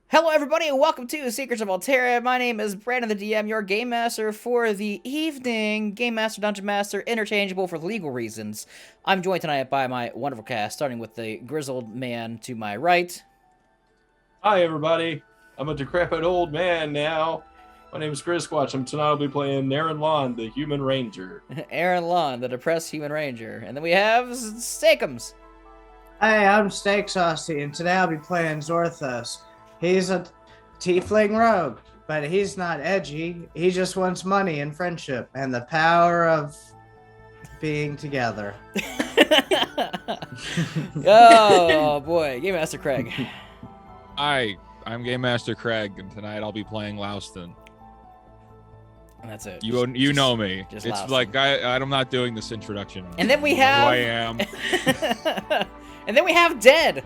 Hello, everybody, and welcome to Secrets of Aal'Teron. My name is Brandon, the DM, your game master for the evening. Game master, dungeon master, interchangeable for legal reasons. I'm joined tonight by my wonderful cast, starting with the grizzled man to my right. Hi, everybody. I'm a decrepit old man now. My name is Chris Squatch, and tonight I'll be playing Aal'Teron, the Human Ranger. Aaron Lund, the depressed human ranger. And then we have Steakums. Hey, I'm Steak Saucy, and today I'll be playing Zorthos. He's a tiefling rogue, but he's not edgy. He just wants money and friendship and the power of being together. Oh, boy. Game Master Craig. Hi, I'm Game Master Craig, and tonight I'll be playing Louston. And that's it. You know me. just It's Louston. like I'm not doing this introduction. And then we You know have... who I am. And then we have Dead.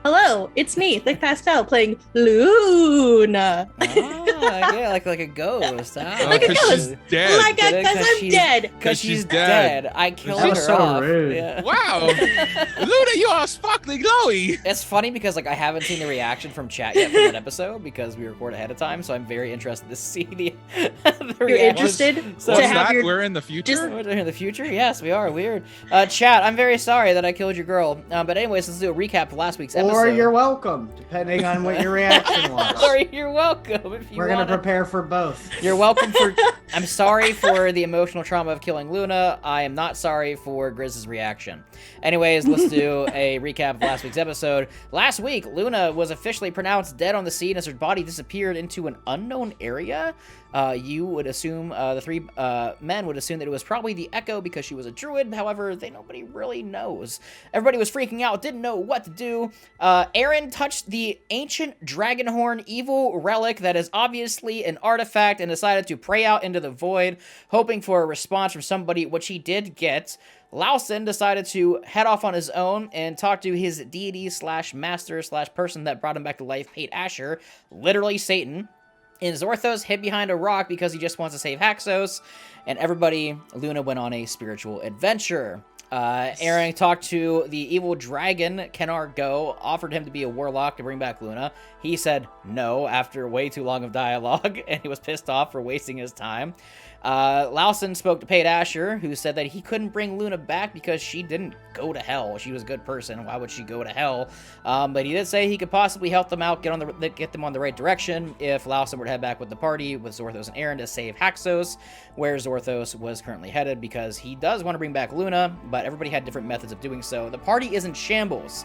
Hello, it's me, Thick Pastel, playing Luna. Yeah, like a ghost. Like a 'cause ghost. she's dead. Like, because I'm dead. Because she's she's dead. dead. I killed That her was so off. rude. Yeah. Wow, Luna, you are sparkly glowy. It's funny because I haven't seen the reaction from chat yet from that episode because we record ahead of time, so I'm very interested to see the You're reaction. interested What's to have that? your We're in the future. just- We're in the future? Yes, we are. Weird. Chat, I'm very sorry that I killed your girl. But anyways, let's do a recap of last week's episode. Or you're welcome, depending on what your reaction was. Or you're welcome if you We're going to wanna. prepare for both. You're welcome for... I'm sorry for the emotional trauma of killing Luna. I am not sorry for Grizz's reaction. Anyways, let's do a recap of last week's episode. Last week, Luna was officially pronounced dead on the scene as her body disappeared into an unknown area. You would assume, the three men would assume that it was probably the Echo because she was a druid. However, nobody really knows. Everybody was freaking out, didn't know what to do. Aaron touched the ancient Dragonhorn evil relic that is obviously an artifact and decided to pray out into the void, hoping for a response from somebody, which he did get. Louston decided to head off on his own and talk to his deity slash master slash person that brought him back to life, Pate Asher, literally Satan. And Zorthos hid behind a rock because he just wants to save Haxos. And Luna went on a spiritual adventure. Aaron talked to the evil dragon, Kenar Go, offered him to be a warlock to bring back Luna. He said no after way too long of dialogue, and he was pissed off for wasting his time. Louston spoke to Pate Asher, who said that he couldn't bring Luna back because she didn't go to hell. She was a good person. Why would she go to hell? But he did say he could possibly help them out, get them on the right direction if Louston were to head back with the party with Zorthos and Aaron to save Haxos, where Zorthos was currently headed because he does want to bring back Luna, but everybody had different methods of doing so. The party is in shambles.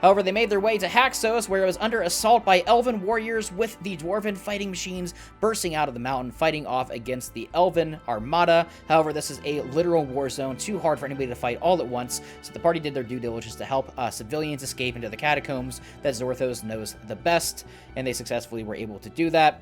However, they made their way to Haxos, where it was under assault by elven warriors with the dwarven fighting machines bursting out of the mountain, fighting off against the elven armada. However, this is a literal war zone, too hard for anybody to fight all at once, so the party did their due diligence to help civilians escape into the catacombs that Zorthos knows the best, and they successfully were able to do that.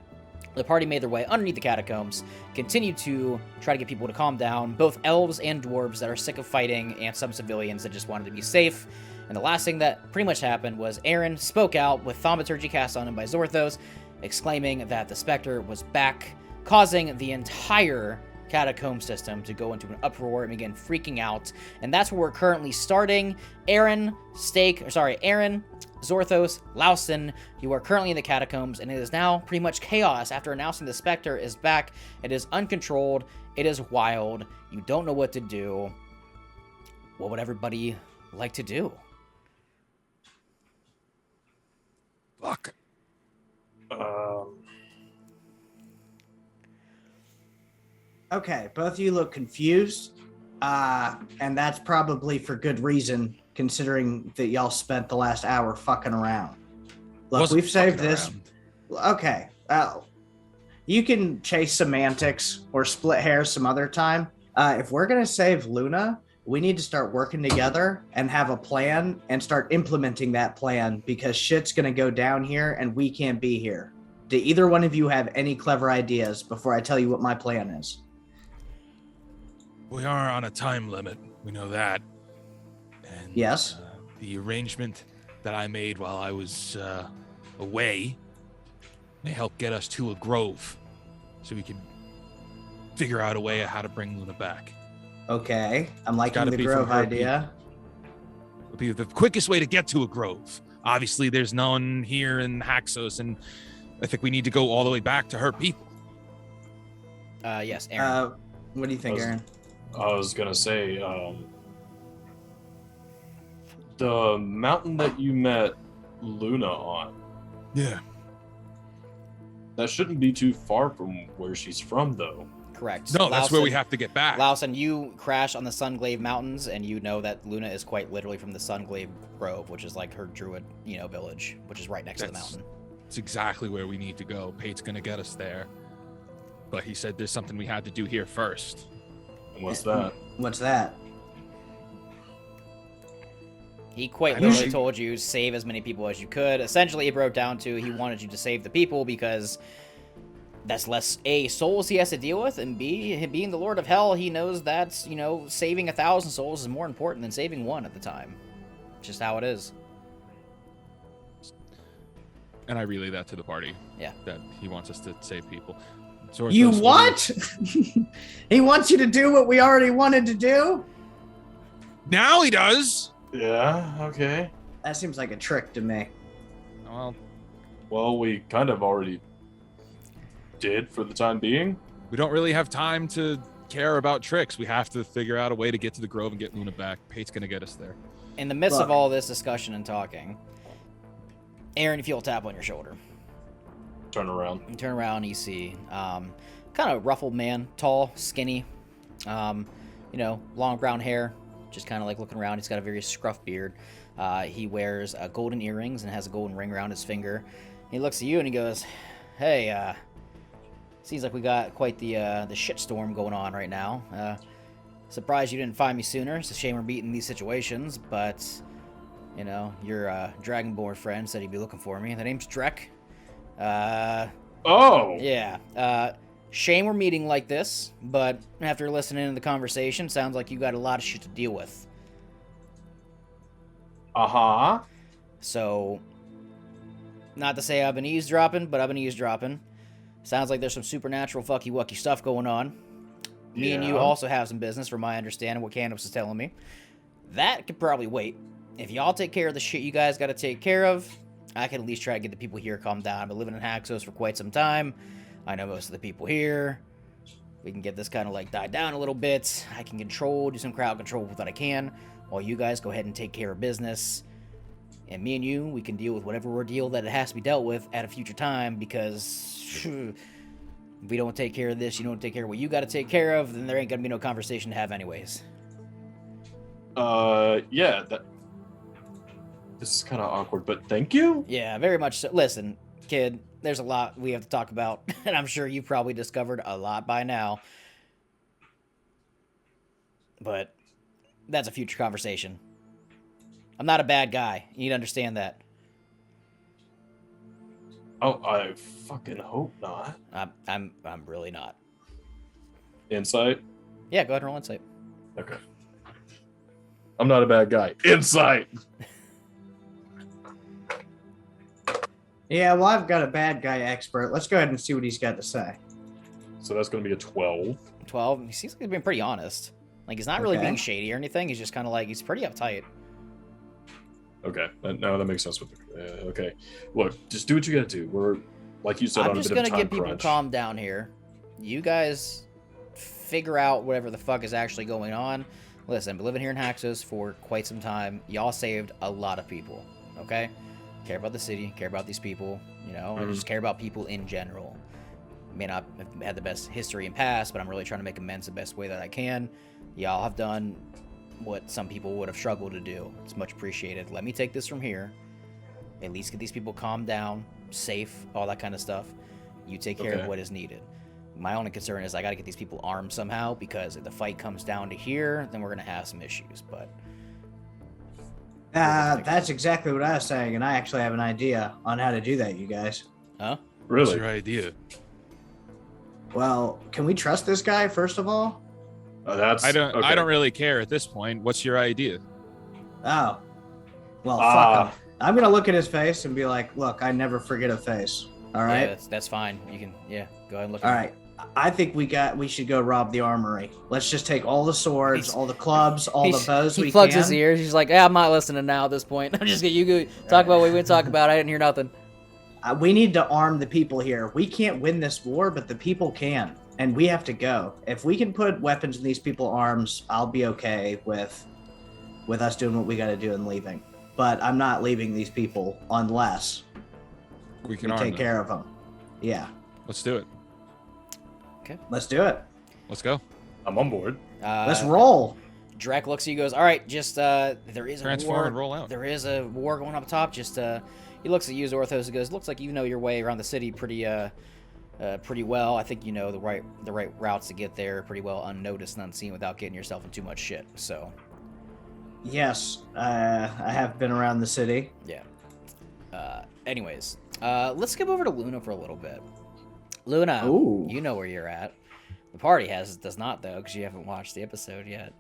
The party made their way underneath the catacombs, continued to try to get people to calm down, both elves and dwarves that are sick of fighting, and some civilians that just wanted to be safe. And the last thing that pretty much happened was Aaron spoke out with Thaumaturgy cast on him by Zorthos, exclaiming that the Spectre was back, causing the entire catacomb system to go into an uproar and begin freaking out. And that's where we're currently starting. Aaron, Zorthos, Louston, you are currently in the catacombs, and it is now pretty much chaos after announcing the Spectre is back. It is uncontrolled. It is wild. You don't know what to do. What would everybody like to do? Fuck. Okay, both of you look confused, and that's probably for good reason, considering that y'all spent the last hour fucking around. Look, Wasn't we've saved fucking this. around. Okay, you can chase semantics or split hairs some other time. If we're gonna save Luna, we need to start working together and have a plan and start implementing that plan because shit's gonna go down here and we can't be here. Do either one of you have any clever ideas before I tell you what my plan is? We are on a time limit. We know that. And, Yes. The arrangement that I made while I was away may help get us to a grove, so we can figure out a way of how to bring Luna back. Okay, I'm liking Gotta the be from grove her idea. It would be the quickest way to get to a grove. Obviously, there's none here in Haxos, and I think we need to go all the way back to her people. Yes, Aaron. What do you think, Aaron? I was gonna say, the mountain that you met Luna on, Yeah. that shouldn't be too far from where she's from, though. Correct. No, that's where we have to get back. Lawson, you crash on the Sunglaive Mountains, and you know that Luna is quite literally from the Sunglaive Grove, which is like her druid, village, which is right next to the mountain. It's exactly where we need to go. Pate's gonna get us there. But he said there's something we had to do here first. And what's that? What's that? He quite I know literally she- told you save as many people as you could. Essentially, it broke down to he wanted you to save the people because that's less A, souls he has to deal with, and B, him being the Lord of Hell, he knows that, saving 1,000 souls is more important than saving one at the time. It's just how it is. And I relay that to the party. Yeah. That he wants us to save people. So You what? He wants you to do what we already wanted to do? Now he does. Yeah, okay. That seems like a trick to me. Well, Well, we kind of already did for the time being. we don't really have time to care about tricks. We have to figure out a way to get to the Grove and get Luna back. Pate's gonna get us there. In the midst of Look. all this discussion and talking, Aaron, you feel a tap on your shoulder. Turn around. You turn around and you see kind of ruffled man, tall, skinny, long brown hair, just kind of like looking around. He's got a very scruff beard. He wears golden earrings and has a golden ring around his finger. He looks at you and he goes, "Hey, seems like we got quite the shitstorm going on right now. Surprised you didn't find me sooner. It's a shame we're meeting these situations, but your Dragonborn friend said he'd be looking for me. The name's Drek. Oh! Yeah. Shame we're meeting like this, but after listening to the conversation, sounds like you got a lot of shit to deal with. Uh-huh. So, not to say I've been eavesdropping, but I've been eavesdropping. Sounds like there's some supernatural fucky-wucky stuff going on. Me and you Yeah. also have some business, from my understanding, what Candace is telling me. That could probably wait. If y'all take care of the shit you guys got to take care of, I can at least try to get the people here calmed down. I've been living in Haxos for quite some time. I know most of the people here. We can get this kind of died down a little bit. I can do some crowd control with what I can, while you guys go ahead and take care of business. And me and you, we can deal with whatever ordeal that it has to be dealt with at a future time, because if we don't take care of this, you don't take care of what you got to take care of, then there ain't gonna be no conversation to have anyways. Yeah, this is kind of awkward, but thank you? Yeah, very much so. Listen, kid, there's a lot we have to talk about, and I'm sure you've probably discovered a lot by now. But that's a future conversation. I'm not a bad guy. You need to understand that. Oh, I fucking hope not. I'm really not. Insight? Yeah, go ahead and roll insight. Okay. I'm not a bad guy. Insight! Yeah, well, I've got a bad guy expert. Let's go ahead and see what he's got to say. So that's going to be a 12. 12. He seems like he's been pretty honest. He's not really Okay. being shady or anything. He's just kind of he's pretty uptight. Okay, no, that makes sense with okay. Look, just do what you gotta do. We're, like you said, I'm on a just bit of gonna a time get people crunch. calmed down here. You guys figure out whatever the fuck is actually going on. Listen, I've been living here in Haxos for quite some time. Y'all saved a lot of people, okay? Care about the city, care about these people, I just care about people in general. I may not have had the best history and past, but I'm really trying to make amends the best way that I can. Y'all have done what some people would have struggled to do. It's much appreciated. Let me take this from here. At least get these people calmed down, safe, all that kind of stuff. You take care of Okay. what is needed. My only concern is I got to get these people armed somehow, because if the fight comes down to here, then we're going to have some issues. But That's exactly what I was saying, and I actually have an idea on how to do that, you guys. huh? What's Really? your idea? Well, can we trust this guy, first of all? That's I don't okay. really care at this point. What's your idea? Oh. Well, Ah. fuck him. I'm going to look at his face and be like, look, I never forget a face. All right? Yeah, that's fine. You can, go ahead and look All at right. I think we should go rob the armory. Let's just take all the swords, He's- all the clubs, all the bows he we plugs can. his ears. He's like, "Yeah, I'm not listening now at this point. I'm just gonna you go talk about what we would talk about. I didn't hear nothing." We need to arm the people here. We can't win this war, but the people can, and we have to go. If we can put weapons in these people's arms, I'll be okay with us doing what we got to do and leaving. But I'm not leaving these people unless We can we arm take them. care of them. Yeah, Let's do it. let's do it. Let's go. I'm on board. Let's roll. Drek looks at you, goes, "All right, just there is a Transform war. and roll out. There is a war going up top. Just he looks at you, Zorthos, and goes, "Looks like you know your way around the city pretty well. I think you know the right routes to get there pretty well, unnoticed and unseen, without getting yourself in too much shit. So, Yes, I have been around the city. yeah. Anyways, let's skip over to Luna for a little bit. Luna, Ooh. you know where you're at. The party does not though, because you haven't watched the episode yet.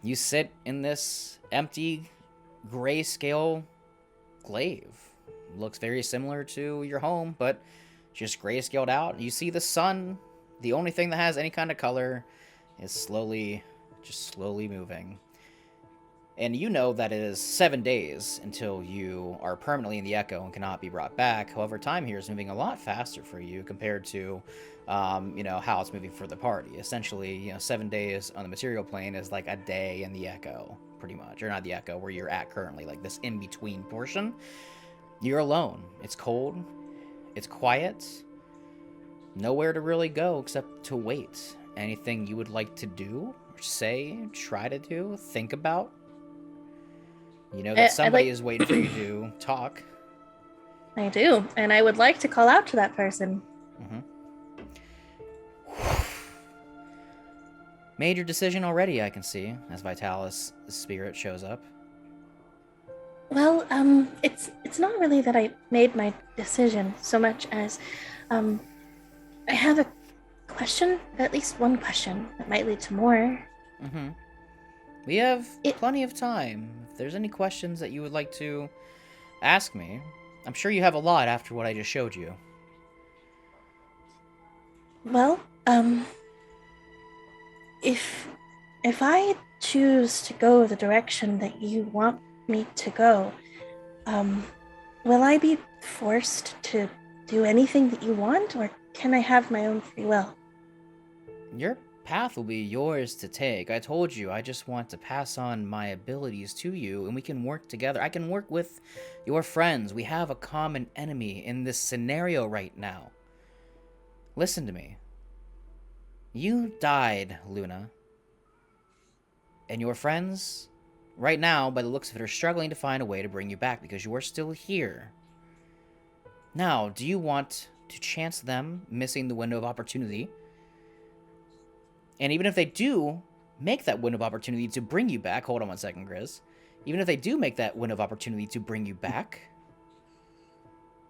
You sit in this empty grayscale glaive. Looks very similar to your home, but just grayscaled out. You see the sun. The only thing that has any kind of color is slowly moving. And you know that it is 7 days until you are permanently in the Echo and cannot be brought back. However, time here is moving a lot faster for you compared to, how it's moving for the party. Essentially, 7 days on the material plane is like a day in the Echo, pretty much. Or not the Echo, where you're at currently, like this in-between portion. You're alone. It's cold. It's quiet. Nowhere to really go except to wait. Anything you would like to do, or say, try to do, think about? You know that somebody is waiting for you to talk. I do, and I would like to call out to that person. Made your decision already, I can see, as Vitalis' spirit shows up. Well, it's not really that I made my decision so much as, I have a question, at least one question that might lead to more. We have plenty of time. If there's any questions that you would like to ask me, I'm sure you have a lot after what I just showed you. Well, if I choose to go the direction that you want me to go, will I be forced to do anything that you want, or can I have my own free will? Your path will be yours to take. I told you, I just want to pass on my abilities to you, and we can work together. I can work with your friends. We have a common enemy in this scenario right now. Listen to me. You died, Luna. And your friends, right now, by the looks of it, are struggling to find a way to bring you back because you are still here. Now, do you want to chance them missing the window of opportunity? And even if they do make that window of opportunity to bring you back, hold on one second, Grizz. Even if they do make that window of opportunity to bring you back,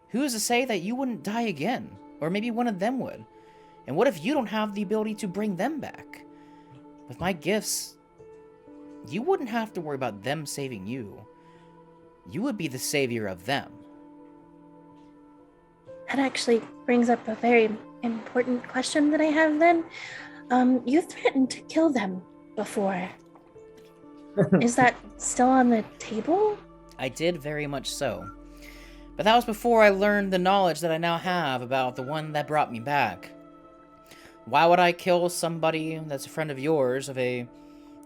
who is to say that you wouldn't die again? Or maybe one of them would. And what if you don't have the ability to bring them back? With my gifts, you wouldn't have to worry about them saving you. You would be the savior of them. That actually brings up a very important question that I have then. You threatened to kill them before. Is that still on the table? I did very much so. But that was before I learned the knowledge that I now have about the one that brought me back. Why would I kill somebody that's a friend of yours, of a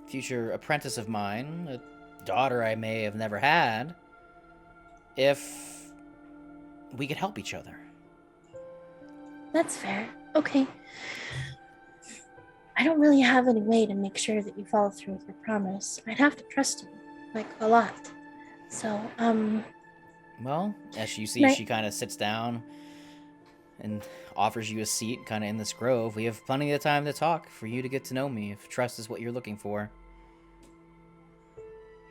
future apprentice of mine, a daughter I may have never had, if we could help each other? That's fair. Okay. I don't really have any way to make sure that you follow through with your promise. I'd have to trust you, like, a lot. So, Well, as you see, she kind of sits down and offers you a seat kind of in this grove. We have plenty of time to talk for you to get to know me, if trust is what you're looking for.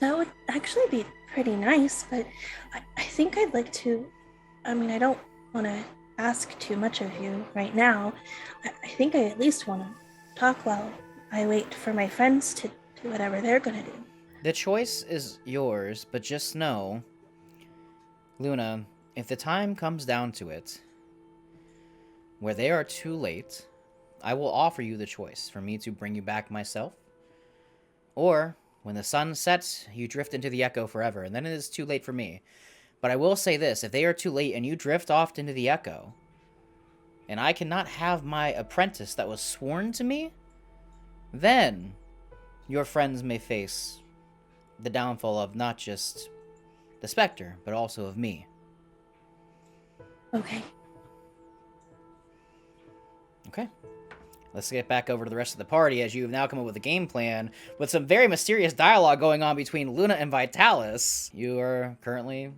that would actually be pretty nice, but I think I'd like to... I mean, I don't want to ask too much of you right now. I think I at least want to talk while I wait for my friends to do whatever they're gonna do. The choice is yours, but just know, Luna, if the time comes down to it, where they are too late, I will offer you the choice for me to bring you back myself, or when the sun sets, you drift into the echo forever, and then it is too late for me. But I will say this, if they are too late and you drift off into the echo, and I cannot have my apprentice that was sworn to me, then your friends may face the downfall of not just the Spectre, but also of me. Okay. Okay. Let's get back over to the rest of the party as you have now come up with a game plan with some very mysterious dialogue going on between Luna and Vitalis. You are currently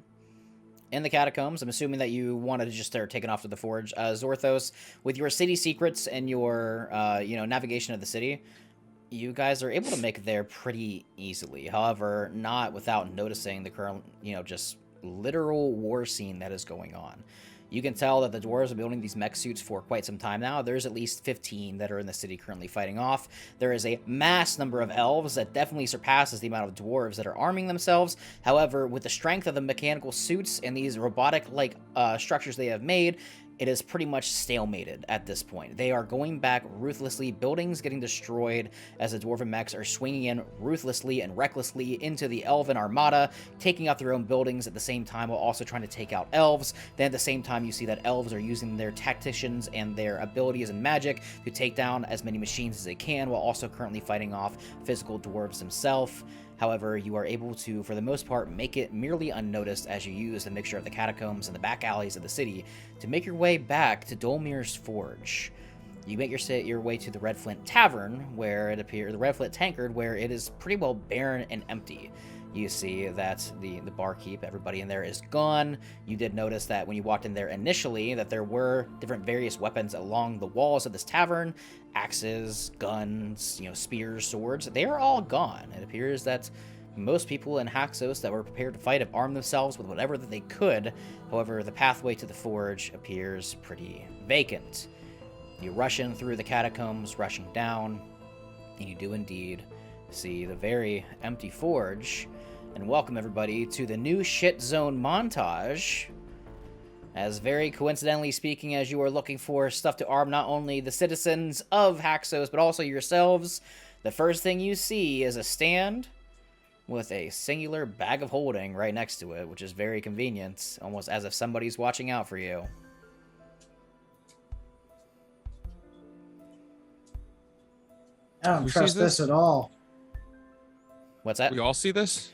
in the catacombs. I'm assuming that you wanted to just start taking off to the forge. Zorthos, with your city secrets and your, navigation of the city, you guys are able to make it there pretty easily. However, not without noticing the current, just literal war scene that is going on. You can tell that the dwarves are building these mech suits for quite some time now. There's at least 15 that are in the city currently fighting off. There is a mass number of elves that definitely surpasses the amount of dwarves that are arming themselves. However, with the strength of the mechanical suits and these robotic-like structures they have made, it is pretty much stalemated at this point. They are going back ruthlessly, buildings getting destroyed as the dwarven mechs are swinging in ruthlessly and recklessly into the elven armada, taking out their own buildings at the same time while also trying to take out elves. Then at the same time, you see that elves are using their tacticians and their abilities and magic to take down as many machines as they can, while also currently fighting off physical dwarves themselves. However, you are able to, for the most part, make it merely unnoticed as you use the mixture of the catacombs and the back alleys of the city to make your way back to Dolmir's Forge. You make your way to the Red Flint Tavern, where it appears, the Red Flint Tankard, where it is pretty well barren and empty. You see that the barkeep, everybody in there is gone. You did notice that when you walked in there initially that there were different various weapons along the walls of this tavern. Axes, guns, spears, swords. They are all gone. It appears that most people in Haxos that were prepared to fight have armed themselves with whatever that they could. However, the pathway to the forge appears pretty vacant. You rush in through the catacombs, rushing down, and you do indeed see the very empty forge. And welcome everybody to the new shit zone montage. As very coincidentally speaking, as you are looking for stuff to arm not only the citizens of Haxos, but also yourselves, the first thing you see is a stand with a singular bag of holding right next to it, which is very convenient, almost as if somebody's watching out for you. I don't We trust see this at all. What's that? We all see this?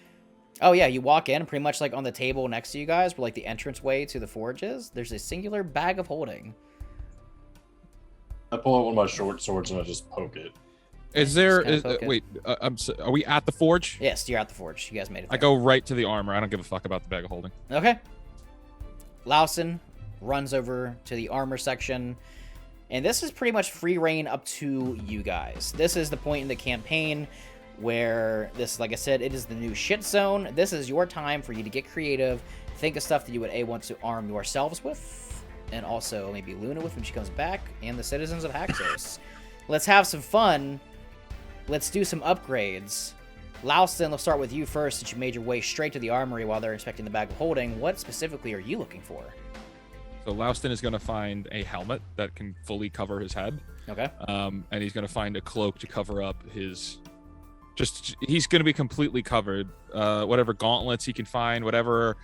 Oh yeah, you walk in, pretty much like on the table next to you guys, where like the entranceway to the forge is, there's a singular bag of holding. I pull out one of my short swords and I just poke it. Is there? Just kinda poke it. Are we at the forge? Yes, you're at the forge. You guys made it there. I go right to the armor. I don't give a fuck about the bag of holding. Okay. Lawson runs over to the armor section, and this is pretty much free reign up to you guys. This is the point in the campaign where this, like I said, it is the new shit zone. This is your time for you to get creative, think of stuff that you would want to arm yourselves with, and also maybe Luna with when she comes back, and the citizens of Haxos. Let's have some fun. Let's do some upgrades. Louston, let's start with you first, since you made your way straight to the armory while they're inspecting the bag of holding. What specifically are you looking for? So Louston is going to find a helmet that can fully cover his head. Okay. And he's going to find a cloak to cover up his... he's going to be completely covered. Whatever gauntlets he can find, whatever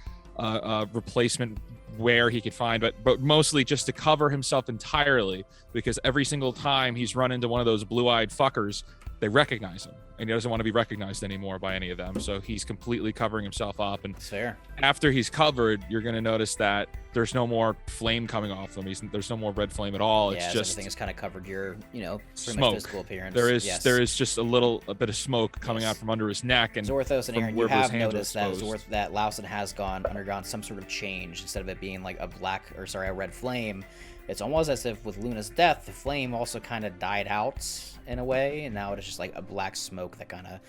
replacement wear he could find, but mostly just to cover himself entirely, because every single time he's run into one of those blue-eyed fuckers, they recognize him, and he doesn't want to be recognized anymore by any of them. So he's completely covering himself up. And fair. After he's covered, you're going to notice that there's no more flame coming off him. There's no more red flame at all. Yeah, it's just everything has kind of covered your, pretty smoke. much physical appearance. There is just a bit of smoke coming out from under his neck, and Zorthos and from Aaron, you wherever his have hands are noticed that exposed. that Lawson has undergone some sort of change. Instead of it being like a red flame, it's almost as if with Luna's death, the flame also kind of died out in a way, and now it is just like a black smoke that kind of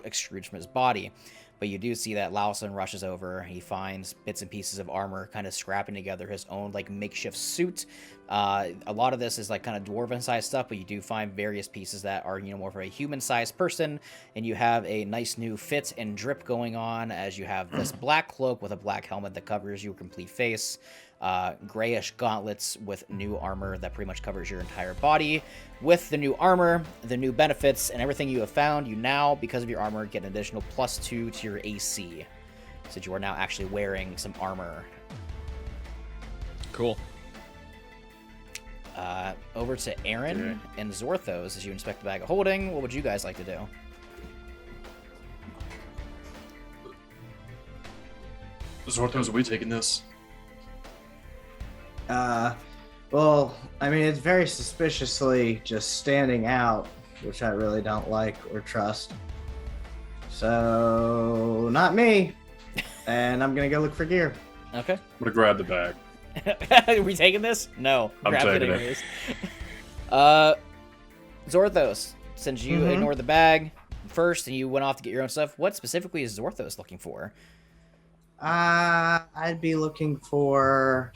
extrudes from his body. But you do see that Lawson rushes over. He finds bits and pieces of armor, kind of scrapping together his own like makeshift suit. A lot of this is like kind of dwarven-sized stuff, but you do find various pieces that are, more for a human-sized person. And you have a nice new fit and drip going on as you have this black cloak with a black helmet that covers your complete face. grayish gauntlets with new armor that pretty much covers your entire body. With the new armor, the new benefits, and everything you have found, you now, because of your armor, get an additional +2 to your AC, since you are now actually wearing some armor. Cool. Over to Aaron and Zorthos as you inspect the bag of holding. What would you guys like to do? Zorthos, are we taking this? Well, I mean, it's very suspiciously just standing out, which I really don't like or trust. So, not me. And I'm gonna go look for gear. Okay. I'm gonna grab the bag. Are we taking this? No. I'm Grab taking it. anyways. Zorthos, since you Mhm. ignored the bag first and you went off to get your own stuff, what specifically is Zorthos looking for? I'd be looking for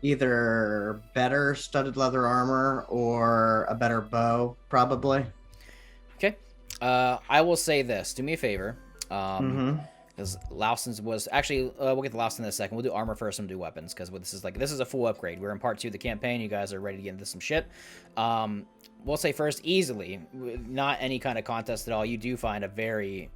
either better studded leather armor or a better bow, probably. Okay. I will say this. Do me a favor. Mm-hmm. Because Lauson's was actually we'll get to Lauson in a second. We'll do armor first and we'll do weapons because this is a full upgrade. We're in part 2 of the campaign. You guys are ready to get into some shit. We'll say first, easily, not any kind of contest at all. You do find a very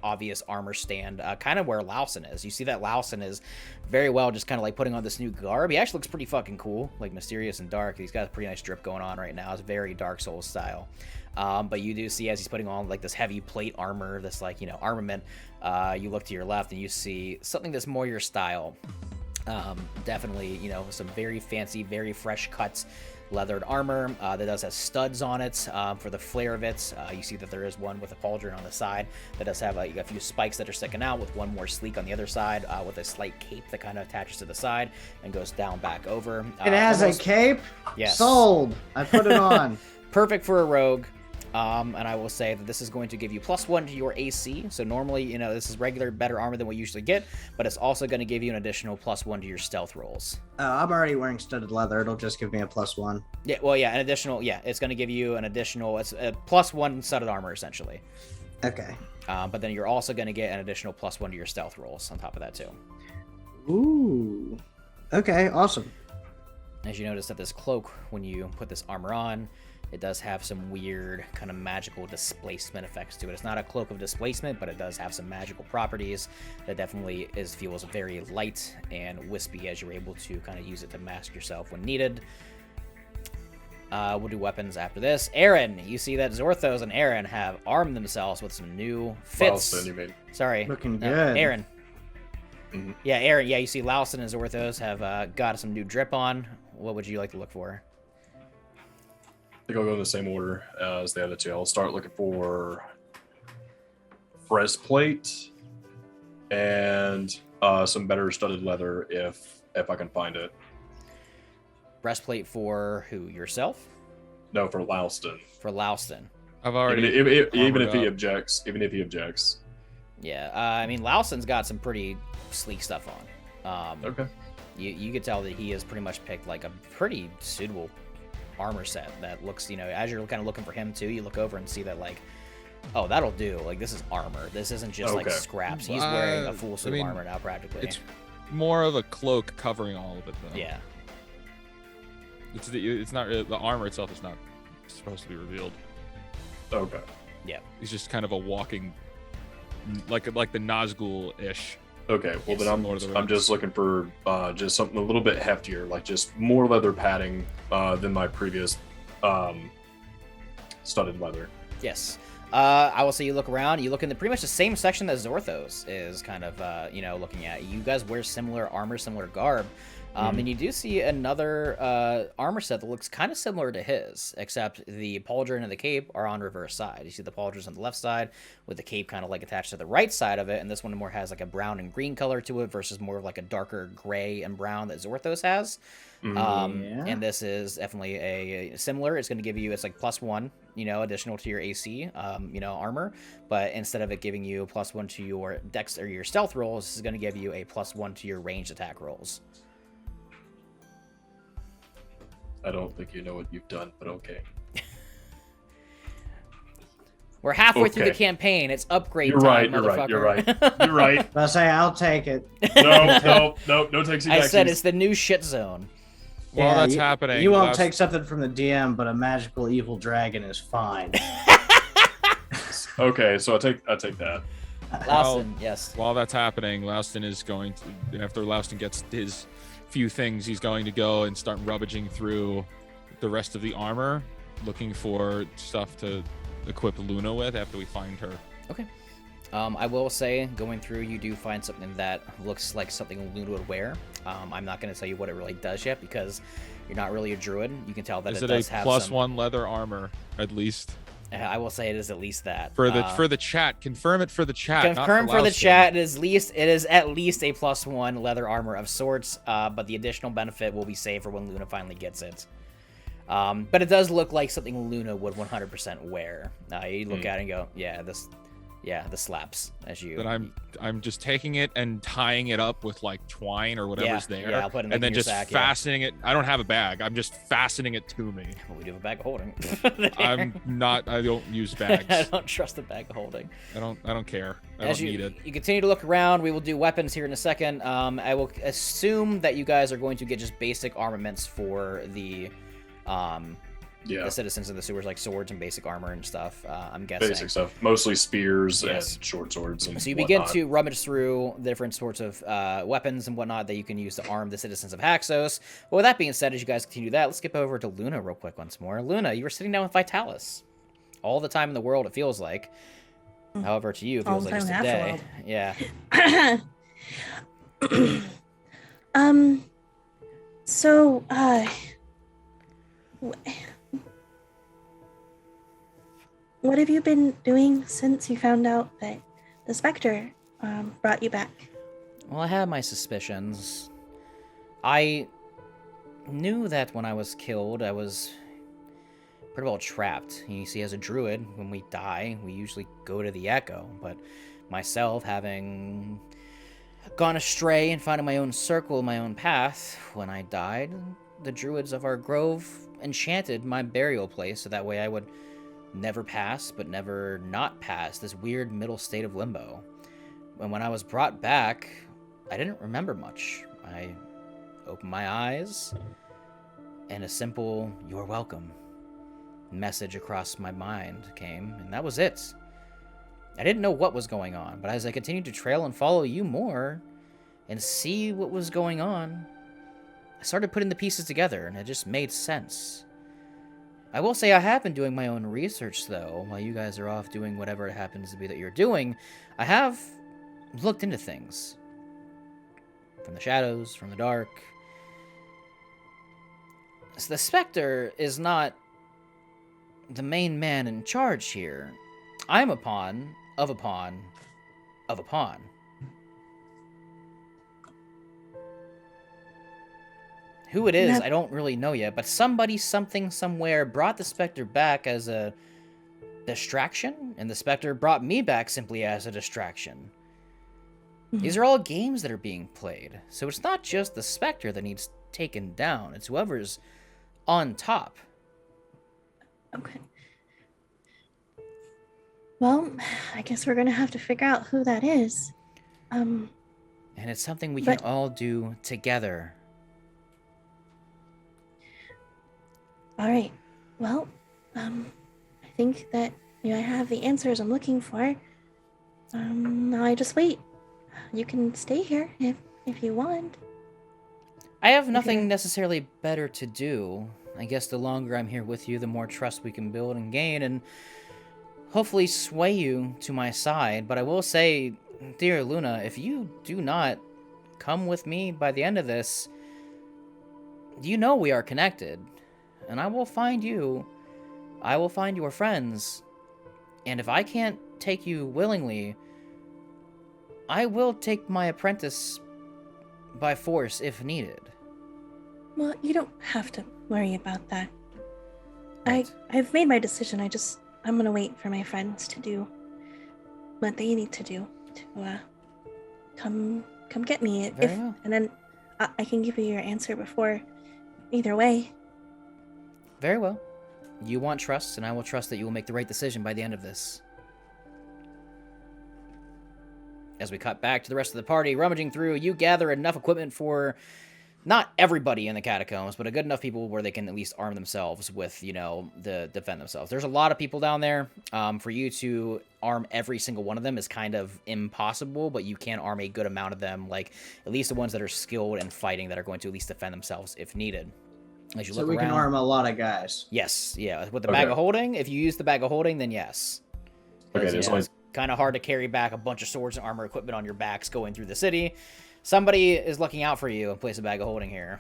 obvious armor stand, kind of where Lauson is. You see that Lauson is very well just kind of like putting on this new garb. He actually looks pretty fucking cool, like mysterious and dark. He's got a pretty nice drip going on right now. It's very Dark Souls style. But you do see as he's putting on like this heavy plate armor, this like armament. You look to your left and you see something that's more your style. Definitely, some very fancy, very fresh cuts leathered armor that does have studs on it for the flare of it. You see that there is one with a pauldron on the side that does have a few spikes that are sticking out, with one more sleek on the other side with a slight cape that kind of attaches to the side and goes down back over. It has a cape? Yes. Sold. I put it on. Perfect for a rogue. And I will say that this is going to give you +1 to your AC. So normally, this is regular, better armor than we usually get, but it's also going to give you an additional +1 to your stealth rolls. I'm already wearing studded leather. It'll just give me a +1. Yeah, well, yeah, it's going to give you an additional, it's a +1 studded armor, essentially. Okay. But then you're also going to get an additional +1 to your stealth rolls on top of that, too. Ooh. Okay, awesome. As you notice that this cloak, when you put this armor on, it does have some weird kind of magical displacement effects to it. It's not a cloak of displacement, but it does have some magical properties that definitely feels very light and wispy as you're able to kind of use it to mask yourself when needed. We'll do weapons after this. Aaron, you see that Zorthos and Aaron have armed themselves with some new fits. Lauson, you mean? Sorry. Looking good. Aaron. Mm-hmm. Yeah, Aaron. Yeah, you see Lauson and Zorthos have got some new drip on. What would you like to look for? I think I'll go in the same order as the other two. I'll start looking for breastplate and some better studded leather if I can find it. Breastplate for who? Yourself? No, for Louston. For Louston. I've already Even if he armored up. objects. Even if he objects. Yeah, I mean, Louson's got some pretty sleek stuff on. Okay. You could tell that he has pretty much picked like a pretty suitable armor set that looks, as you're kind of looking for him too, you look over and see that like, oh, that'll do. Like, this is armor. This isn't just like Okay. scraps. He's wearing a full suit I mean, of armor now, practically. It's more of a cloak covering all of it, though. Yeah. It's not really, the armor itself is not supposed to be revealed. Okay. Yeah. He's just kind of a walking, like the Nazgul-ish. Okay. Well, Yes, then Lord of the I'm Rings. just looking for just something a little bit heftier, like just more leather padding than my previous studded leather. Yes. I will say you look around, you look in pretty much the same section that Zorthos is kind of, looking at. You guys wear similar armor, similar garb. And you do see another armor set that looks kind of similar to his, except the pauldron and the cape are on reverse side. You see the pauldron's on the left side, with the cape kind of like attached to the right side of it, and this one more has like a brown and green color to it versus more of like a darker gray and brown that Zorthos has. Yeah. And this is definitely a similar. It's going to give you, it's like +1, additional to your AC, armor. But instead of it giving you +1 to your dex or your stealth rolls, this is going to give you a +1 to your ranged attack rolls. I don't think you know what you've done, but okay. We're halfway through the Okay. campaign. It's upgrade You're time, right. You're right. motherfucker. You're right. You're right. But I say I'll take it. No taxi. I said it's the new shit zone. While that's you, happening, you won't last- take something from the DM, but a magical evil dragon is fine. Okay, so I take that. Lawson, yes. While that's happening, Louston is going to, after Louston gets his few things, he's going to go and start rummaging through the rest of the armor, looking for stuff to equip Luna with after we find her. Okay. I will say, going through, you do find something that looks like something Luna would wear. I'm not going to tell you what it really does yet because you're not really a druid. You can tell that Is it it does a have plus some. one leather armor at least? I will say it is at least that. For the chat, confirm it for the chat. not Confirm for the Louston. chat. It is at least a +1 leather armor of sorts. But the additional benefit will be saved for when Luna finally gets it. But it does look like something Luna would 100% wear. You look at it and go, this slaps. As you. But I'm just taking it and tying it up with like twine or whatever's there, Yeah, I'll put it in, and like, then your just sack, yeah. fastening it. I don't have a bag. I'm just fastening it to me. Well, we do have a bag of holding. I don't use bags. I don't trust the bag of holding. I don't care. I As don't you, need it. you continue to look around, we will do weapons here in a second. I will assume that you guys are going to get just basic armaments for the citizens of the sewers, like swords and basic armor and stuff. I'm guessing. Basic stuff, mostly spears Yes. and short swords. And So you begin whatnot. to rummage through the different sorts of weapons and whatnot that you can use to arm the citizens of Haxos. But with that being said, as you guys continue that, let's skip over to Luna real quick once more. Luna, you were sitting down with Vitalis. All the time in the world, it feels like. However, to you, it All feels the like just a time in day. Yeah. So, what have you been doing since you found out that the Spectre brought you back? Well, I had my suspicions. I knew that when I was killed, I was pretty well trapped. You see, as a druid, when we die, we usually go to the Echo. But myself, having gone astray and finding my own circle, my own path, when I died, the druids of our grove enchanted my burial place so that way I would never pass, but never not pass this weird middle state of limbo. And when I was brought back, I didn't remember much. I opened my eyes, and a simple, "You're welcome" message across my mind came, and that was it. I didn't know what was going on, but as I continued to trail and follow you more, and see what was going on, I started putting the pieces together, and it just made sense. I will say I have been doing my own research, though. While you guys are off doing whatever it happens to be that you're doing, I have looked into things. From the shadows, from the dark. So the Spectre is not the main man in charge here. I'm a pawn of a pawn of a pawn. Who it is, I don't really know yet, but somebody, something, somewhere brought the Spectre back as a distraction, and the Spectre brought me back simply as a distraction. These are all games that are being played, so it's not just the Spectre that needs taken down, it's whoever's on top. Okay. Well, I guess we're gonna have to figure out who that is. And it's something we can But- all do together. All right. Well, I think that I have the answers I'm looking for. Now I just wait. You can stay here if you want. I have nothing Okay. necessarily better to do. I guess the longer I'm here with you, the more trust we can build and gain, and hopefully sway you to my side. But I will say, dear Luna, if you do not come with me by the end of this, you know we are connected. And I will find you. I will find your friends. And if I can't take you willingly, I will take my apprentice by force if needed. Well, you don't have to worry about that. Right. I've made my decision. I'm gonna wait for my friends to do what they need to do to come get me. Very well. And then I can give you your answer before. Either way. Very well. You want trust, and I will trust that you will make the right decision by the end of this. As we cut back to the rest of the party, rummaging through, you gather enough equipment for not everybody in the catacombs, but a good enough people where they can at least arm themselves with, the defend themselves. There's a lot of people down there. For you to arm every single one of them is kind of impossible, but you can arm a good amount of them, like at least the ones that are skilled in fighting that are going to at least defend themselves if needed. As you So look we around, can arm a lot of guys. Yes, yeah. With the bag of holding, if you use the bag of holding, then yes. Okay, It's kind of hard to carry back a bunch of swords and armor equipment on your backs going through the city. Somebody is looking out for you and place a bag of holding here.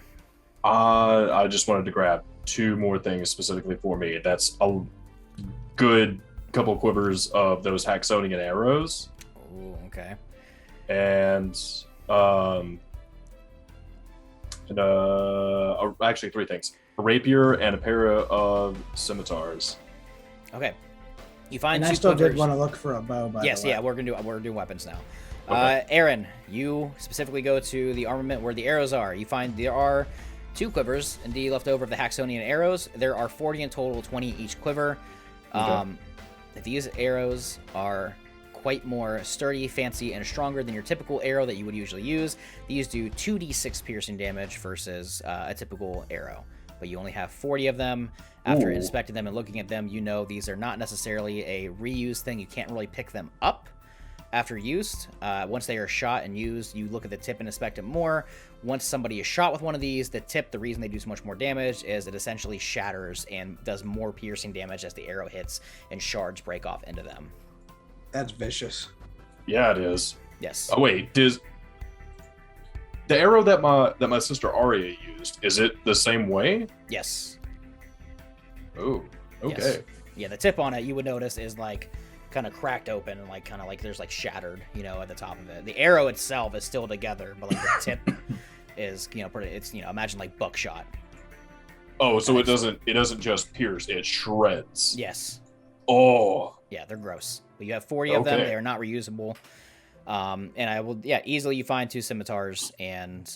I just wanted to grab 2 more things specifically for me. That's a good couple quivers of those Haxonian arrows. Ooh, okay. And actually 3 things: a rapier and a pair of scimitars. Okay. You find And 2 I still quivers. did want to look for a bow. By Yes, the way. yeah, we're doing weapons now. Okay. Aaron, you specifically go to the armament where the arrows are. You find there are 2 quivers indeed left over of the Haxonian arrows. There are 40 in total, 20 each quiver. Okay. These arrows are quite more sturdy, fancy, and stronger than your typical arrow that you would usually use. These do 2d6 piercing damage versus a typical arrow, but you only have 40 of them. After Ooh. inspecting them and looking at them, you know these are not necessarily a reuse thing. You can't really pick them up after used. Once they are shot and used, you look at the tip and inspect it more. Once somebody is shot with one of these, the tip, the reason they do so much more damage is it essentially shatters and does more piercing damage as the arrow hits and shards break off into them. That's vicious. Yeah, it is. Yes. Oh wait, does the arrow that my sister Arya used, is it the same way? Yes. Oh, okay. Yes. Yeah, the tip on it you would notice is like kind of cracked open and like kind of like there's like shattered, at the top of it. The arrow itself is still together, but like the tip is, pretty. It's imagine like buckshot. Oh, so it doesn't just pierce, it shreds. Yes. Oh. Yeah, they're gross. But you have 40 of them. Okay. They are not reusable. And I will, easily you find 2 scimitars and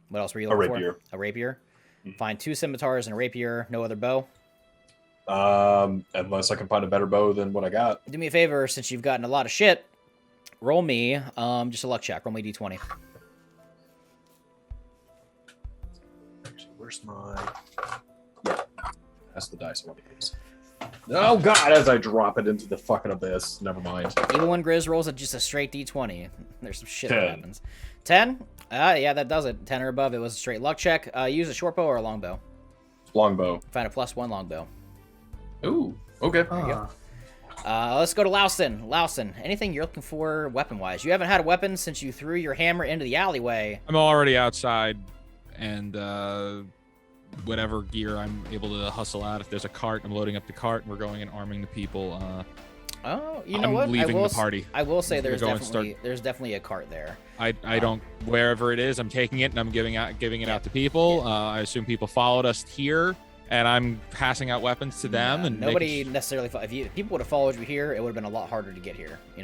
what else were you looking rapier. for? A rapier. Mhm. Find 2 scimitars and a rapier. No other bow. Unless I can find a better bow than what I got. Do me a favor, since you've gotten a lot of shit. Roll me, just a luck check. Roll me d20. Actually, where's my? Yeah, that's the dice I want to use. Oh God! As I drop it into the fucking abyss. Never mind. Even when Grizz rolls just a straight d20, there's some shit that 10. happens. 10? Yeah, that does it. 10 or above, it was a straight luck check. Use a short bow or a long bow. Longbow. Find a +1 long bow. Ooh. Okay. Ah. Let's go to Louston. Louston, anything you're looking for weapon-wise? You haven't had a weapon since you threw your hammer into the alleyway. I'm already outside, and whatever gear I'm able to hustle out. If there's a cart, I'm loading up the cart, and we're going and arming the people. Oh, you know I'm what? leaving the party. I will say We're there's going definitely a cart there. I don't, wherever it is, I'm taking it and I'm giving it out to people. I assume people followed us here, and I'm passing out weapons to them. And Nobody necessarily. If people would have followed you here, it would have been a lot harder to get here. This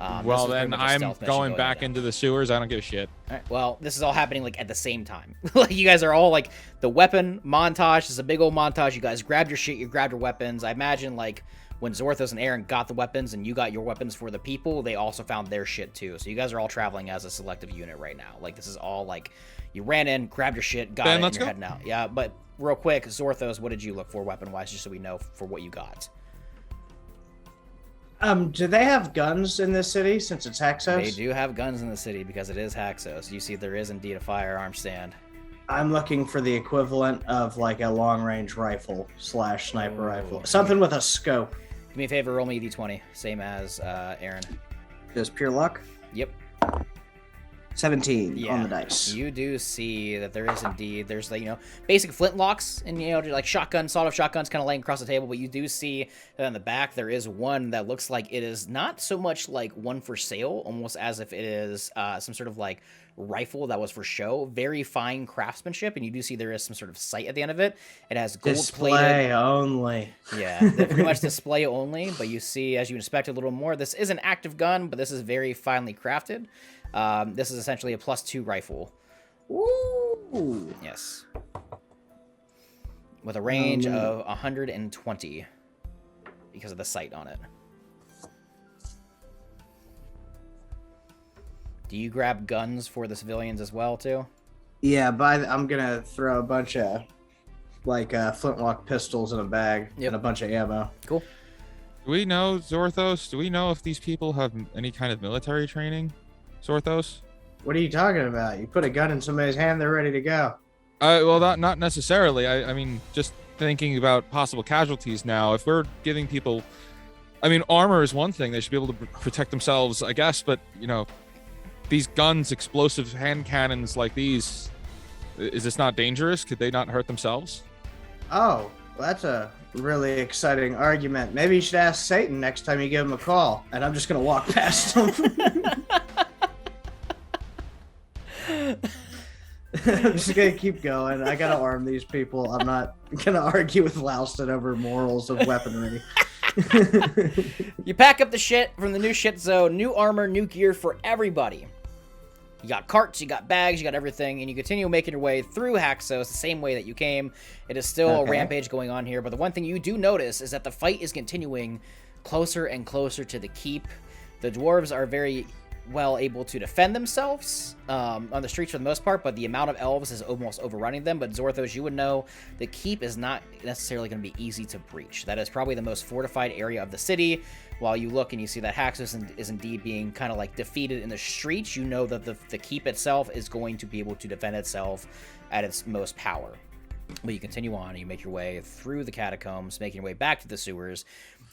well, was pretty then much a I'm stealth mission going back in. into the sewers. I don't give a shit. All right, well, this is all happening like at the same time. Like you guys are all like the weapon montage. This is a big old montage. You guys grabbed your shit. You grabbed your weapons. I imagine like when Zorthos and Aaron got the weapons and you got your weapons for the people, they also found their shit too. So you guys are all traveling as a selective unit right now. Like this is all like you ran in, grabbed your shit, got Ben, it, and let's you're go. heading out. Yeah, but real quick, Zorthos, what did you look for weapon-wise, just so we know for what you got? Do they have guns in this city since it's Hexos? They do have guns in the city because it is Haxos. You see, there is indeed a firearm stand. I'm looking for the equivalent of like a long-range rifle / sniper Oh, rifle, okay. something with a scope. Do me a favor, roll me a d20, same as Aaron. Just pure luck. Yep. 17 Yeah. on the dice. You do see that there is indeed, there's like, basic flintlocks and, like shotgun, sawed-off shotguns kind of laying across the table, but you do see that on the back there is one that looks like it is not so much like one for sale, almost as if it is some sort of like rifle that was for show. Very fine craftsmanship, and you do see there is some sort of sight at the end of it. It has gold-plated. Display only. Yeah, they're pretty much display only, but you see, as you inspect it a little more, this is an active gun, but this is very finely crafted. This is essentially a +2 rifle. Ooh. Yes. With a range of 120 because of the sight on it. Do you grab guns for the civilians as well, too? Yeah, but I'm gonna throw a bunch of like flintlock pistols in a bag and a bunch of ammo. Cool. Do we know, Zorthos? Do we know if these people have any kind of military training? Zorthos? What are you talking about? You put a gun in somebody's hand, they're ready to go. Well, not necessarily. I mean, just thinking about possible casualties now. If we're giving people, I mean, armor is one thing. They should be able to protect themselves, I guess. But, you know, these guns, explosive hand cannons like these, is this not dangerous? Could they not hurt themselves? Oh, well, that's a really exciting argument. Maybe you should ask Satan next time you give him a call. And I'm just going to walk past him. I'm just going to keep going. I got to arm these people. I'm not going to argue with Aal'Teron over morals of weaponry. You pack up the shit from the new shit zone, new armor, new gear for everybody. You got carts, you got bags, you got everything, and you continue making your way through Haxos the same way that you came. It is still a rampage going on here, but the one thing you do notice is that the fight is continuing closer and closer to the keep. The dwarves are very well able to defend themselves on the streets for the most part, but the amount of elves is almost overrunning them. But Zorthos, you would know the keep is not necessarily going to be easy to breach. That is probably the most fortified area of the city. While you look and you see that Haxos is indeed being kind of like defeated in the streets, you know that the keep itself is going to be able to defend itself at its most power. But you continue on and you make your way through the catacombs, making your way back to the sewers,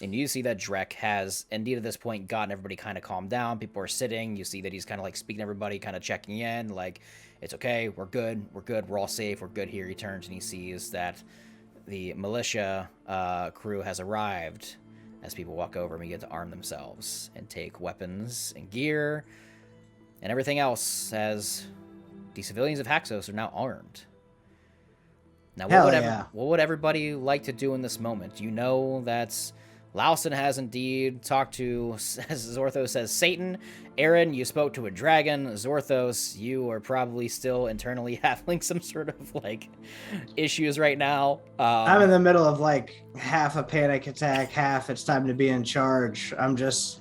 and you see that Drek has indeed at this point gotten everybody kind of calmed down. People are sitting. You see that he's kind of like speaking to everybody, kind of checking in, like, it's okay, we're good, we're all safe, we're good here. He turns and he sees that the militia crew has arrived. As people walk over and begin to arm themselves and take weapons and gear and everything else, as the civilians of Haxos are now armed. Now, what would everybody like to do in this moment? You know that Aal'Teron has indeed talked to, as Zorthos says, Satan. Aaron, you spoke to a dragon. Zorthos, you are probably still internally having some sort of, like, issues right now. I'm in the middle of, like, half a panic attack, half it's time to be in charge. I'm just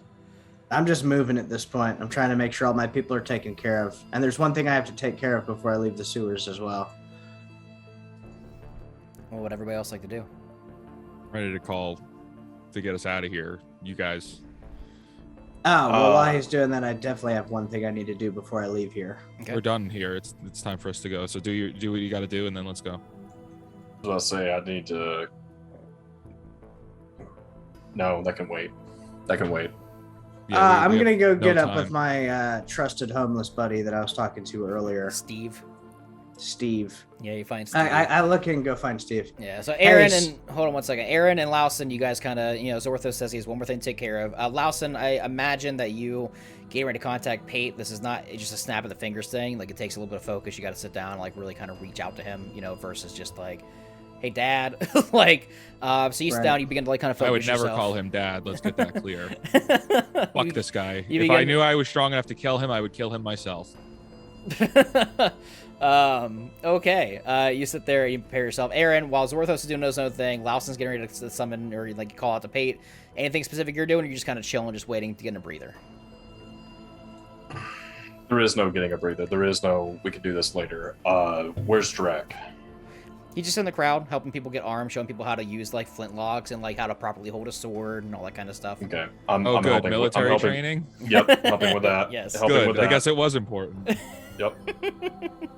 moving at this point. I'm trying to make sure all my people are taken care of. And there's one thing I have to take care of before I leave the sewers as well. What would everybody else like to do? Ready to call to get us out of here, you guys. Oh, well, while he's doing that, I definitely have one thing I need to do before I leave here. Okay. We're done here. It's time for us to go. So do what you got to do, and then let's go. I was about to say, I need to... No, that can wait. Yeah, I'm going to go get up with my trusted homeless buddy that I was talking to earlier. Steve. Yeah, you find Steve. I look and go find Steve. Yeah, so Aaron and... Hold on one second. Aaron and Aal'Teron, you guys kind of... Zorthos says he has one more thing to take care of. Aal'Teron, I imagine that you getting ready to contact Pate. This is not just a snap of the fingers thing. Like, it takes a little bit of focus. You got to sit down and, like, really kind of reach out to him, versus just, like, hey, Dad. Like, so you sit down, you begin to, like, kind of focus I would never yourself. call him Dad. Let's get that clear. Fuck this guy. If I knew I was strong enough to kill him, I would kill him myself. Okay. You sit there and you prepare yourself. Aaron, while Zorthos is doing his own thing, Aal'Teron's getting ready to summon or like call out to Pate. Anything specific you're doing, or you're just kind of chilling, just waiting to get in a breather? There is no getting a breather. There is no, we can do this later. Where's Drek? He's just in the crowd, helping people get armed, showing people how to use, like, flintlocks and, like, how to properly hold a sword and all that kind of stuff. Okay. I'm good. Military training? Yep, helping with that. Yes. Good. I guess it was important. Yep.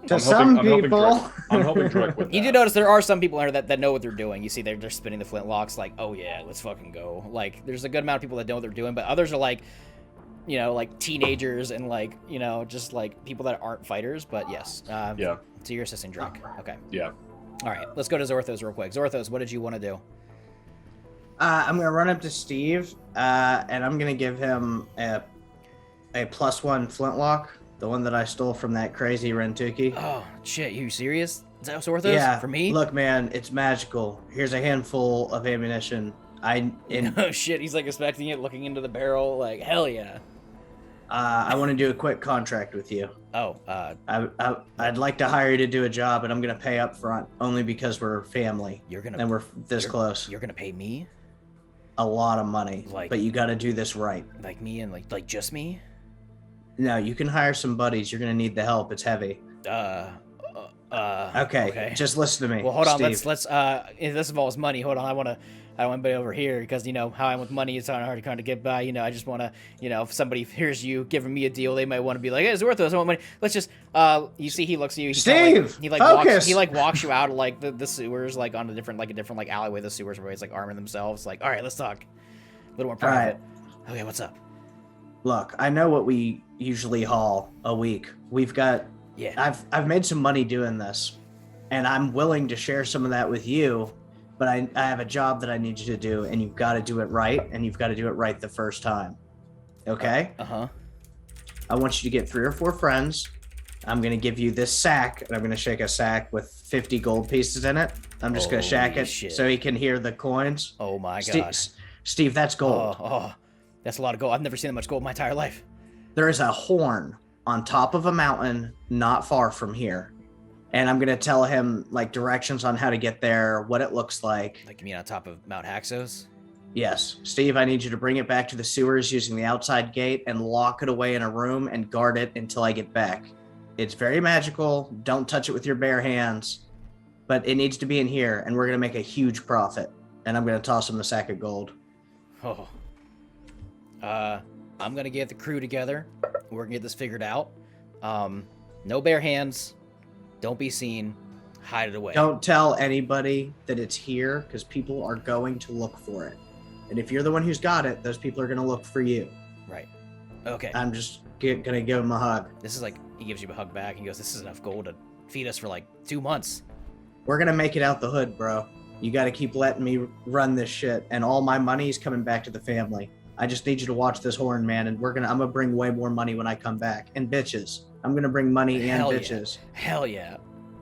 To some people. I'm helping Drek with that. You do notice there are some people in here that know what they're doing. You see they're spinning the flintlocks like, oh yeah, let's fucking go. Like, there's a good amount of people that know what they're doing, but others are like, like teenagers and like, just like people that aren't fighters, but yes. Yeah. So you're assisting Drek. Okay. Yeah. All right, let's go to Zorthos real quick. Zorthos, what did you want to do? I'm going to run up to Steve, and I'm going to give him a +1 flintlock, the one that I stole from that crazy Rentuki. Oh, shit, you serious? Is that Zorthos? Yeah. For me? Look, man, it's magical. Here's a handful of ammunition. Oh, shit, he's like expecting it, looking into the barrel, like, hell yeah. I want to do a quick contract with you. Oh, I'd like to hire you to do a job, and I'm going to pay up front only because we're family. And we're this close. You're going to pay me? A lot of money, like, but you got to do this right. Like me and like just me? No, you can hire some buddies. You're gonna need the help. It's heavy. Okay. Just listen to me. Well, hold on. Steve. Let's. If this involves money. Hold on. I want to be over here because you know how I'm with money. It's hard to kind of get by. You know, I just want to. You know, if somebody hears you giving me a deal, they might want to be like, "Hey, it's worth it. I want money." Let's just. You see, he looks at you. Steve, he walks you out of like the sewers, like on a different alleyway. The sewers where he's like arming themselves. Like, all right, let's talk. A little more private. Right. Okay, what's up? Look, I know what we usually haul a week. We've got. Yeah. I've made some money doing this, and I'm willing to share some of that with you. But I have a job that I need you to do, and you've got to do it right, and you've got to do it right the first time. Okay? Uh-huh. I want you to get 3 or 4 friends. I'm going to give you this sack, and I'm going to shake a sack with 50 gold pieces in it. I'm just going to shack it so he can hear the coins. Oh, my God. Steve, that's gold. Oh, that's a lot of gold. I've never seen that much gold in my entire life. There is a horn on top of a mountain not far from here. And I'm going to tell him, like, directions on how to get there, what it looks like. Like, you mean on top of Mount Haxos? Yes. Steve, I need you to bring it back to the sewers using the outside gate and lock it away in a room and guard it until I get back. It's very magical. Don't touch it with your bare hands. But it needs to be in here, and we're going to make a huge profit. And I'm going to toss him the sack of gold. Oh. I'm going to get the crew together. We're going to get this figured out. No bare hands. Don't be seen. Hide it away. Don't tell anybody that it's here, because people are going to look for it. And if you're the one who's got it, those people are going to look for you. Right. Okay. I'm just going to give him a hug. This is like, he gives you a hug back and he goes, this is enough gold to feed us for like 2 months. We're going to make it out the hood, bro. You got to keep letting me run this shit. And all my money's coming back to the family. I just need you to watch this horn, man. And I'm going to bring way more money when I come back. And bitches. I'm going to bring money and bitches. Yeah. Hell yeah.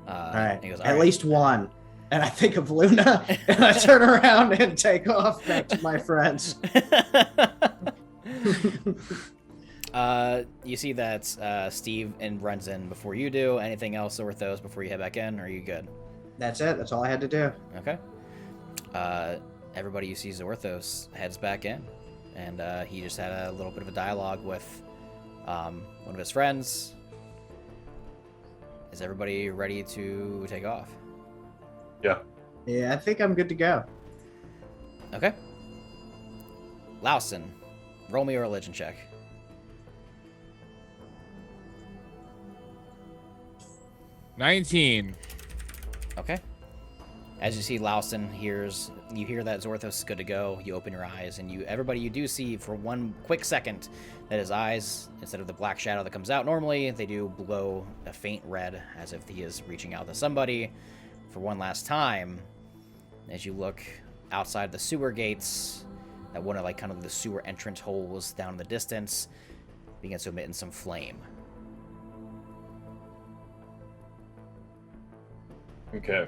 All right. He goes, At least one. And I think of Luna, and I turn around and take off back to my friends. You see that Steve runs in before you do. Anything else worth those before you head back in? Or are you good? That's it. That's all I had to do. Okay. Everybody you see Zorthos heads back in. And he just had a little bit of a dialogue with one of his friends. Is everybody ready to take off? Yeah. Yeah, I think I'm good to go. Okay. Lawson, roll me a religion check. $19. Okay. As you see, Lawson you hear that Zorthos is good to go. You open your eyes, and everybody you do see for one quick second that his eyes, instead of the black shadow that comes out normally, they do glow a faint red, as if he is reaching out to somebody for one last time. As you look outside the sewer gates, that one of like kind of the sewer entrance holes down in the distance begins to emit in some flame. Okay.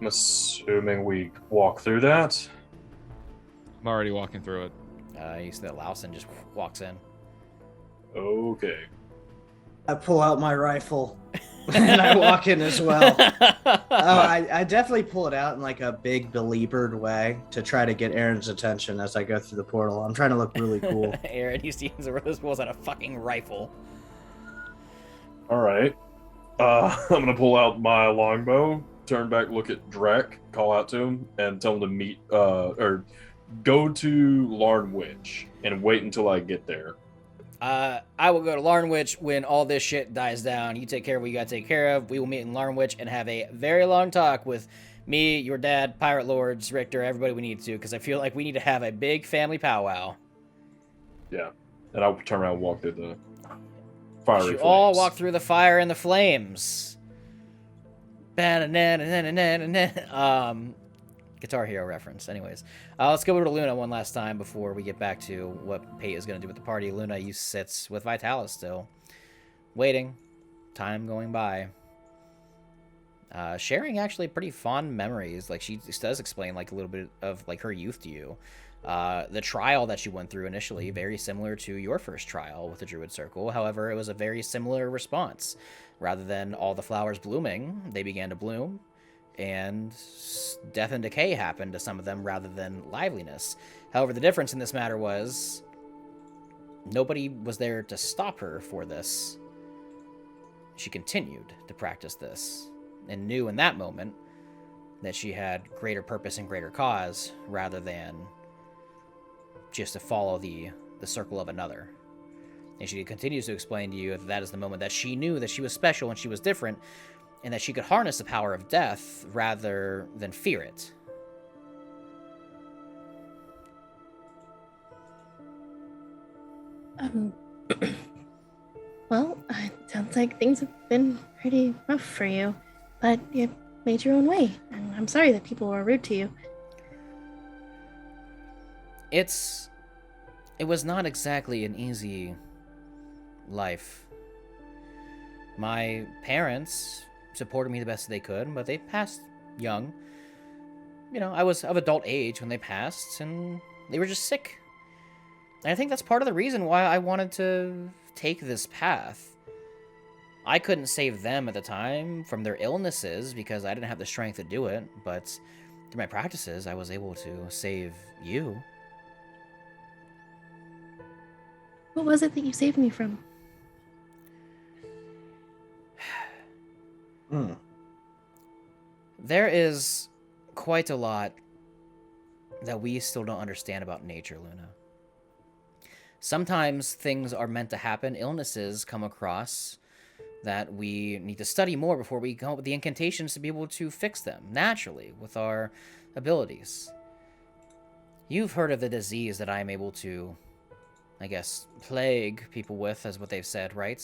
I'm assuming we walk through that. I'm already walking through it. You see that Lawson just walks in. Okay. I pull out my rifle and I walk in as well. I definitely pull it out in like a big beleaguered way to try to get Aaron's attention as I go through the portal. I'm trying to look really cool. Aaron, you see Zorthos pulls out a fucking rifle. All right. I'm gonna pull out my longbow, turn back, look at Drek, call out to him, and tell him to meet, or go to Larnwich and wait until I get there. I will go to Larnwich when all this shit dies down. You take care of what you gotta take care of. We will meet in Larnwich and have a very long talk with me, your dad, Pirate Lords, Richter, everybody we need to, because I feel like we need to have a big family powwow. Yeah. And I'll turn around and walk through the fiery You flames. all walk through the fire and the flames. Guitar Hero reference. Anyways, let's go over to Luna one last time before we get back to what Pate is going to do with the party. Luna, you sits with Vitalis still, waiting, time going by, sharing actually pretty fond memories. Like she does explain like a little bit of like her youth to you. The trial that she went through initially, very similar to your first trial with the Druid Circle. However, it was a very similar response. Rather than all the flowers blooming, they began to bloom, and death and decay happened to some of them rather than liveliness. However, the difference in this matter was nobody was there to stop her for this. She continued to practice this, and knew in that moment that she had greater purpose and greater cause, rather than just to follow the circle of another. And she continues to explain to you that that is the moment that she knew that she was special and she was different, and that she could harness the power of death rather than fear it. Well, it sounds like things have been pretty rough for you, but you made your own way, and I'm sorry that people were rude to you. It was not exactly an easy life. My parents supported me the best they could, but they passed young. You know, I was of adult age when they passed, and they were just sick. And I think that's part of the reason why I wanted to take this path. I couldn't save them at the time from their illnesses because I didn't have the strength to do it, but through my practices, I was able to save you. What was it that you saved me from? There is quite a lot that we still don't understand about nature, Luna. Sometimes things are meant to happen. Illnesses come across that we need to study more before we come up with the incantations to be able to fix them naturally with our abilities. You've heard of the disease that I'm able to, I guess, plague people with, is what they've said, right?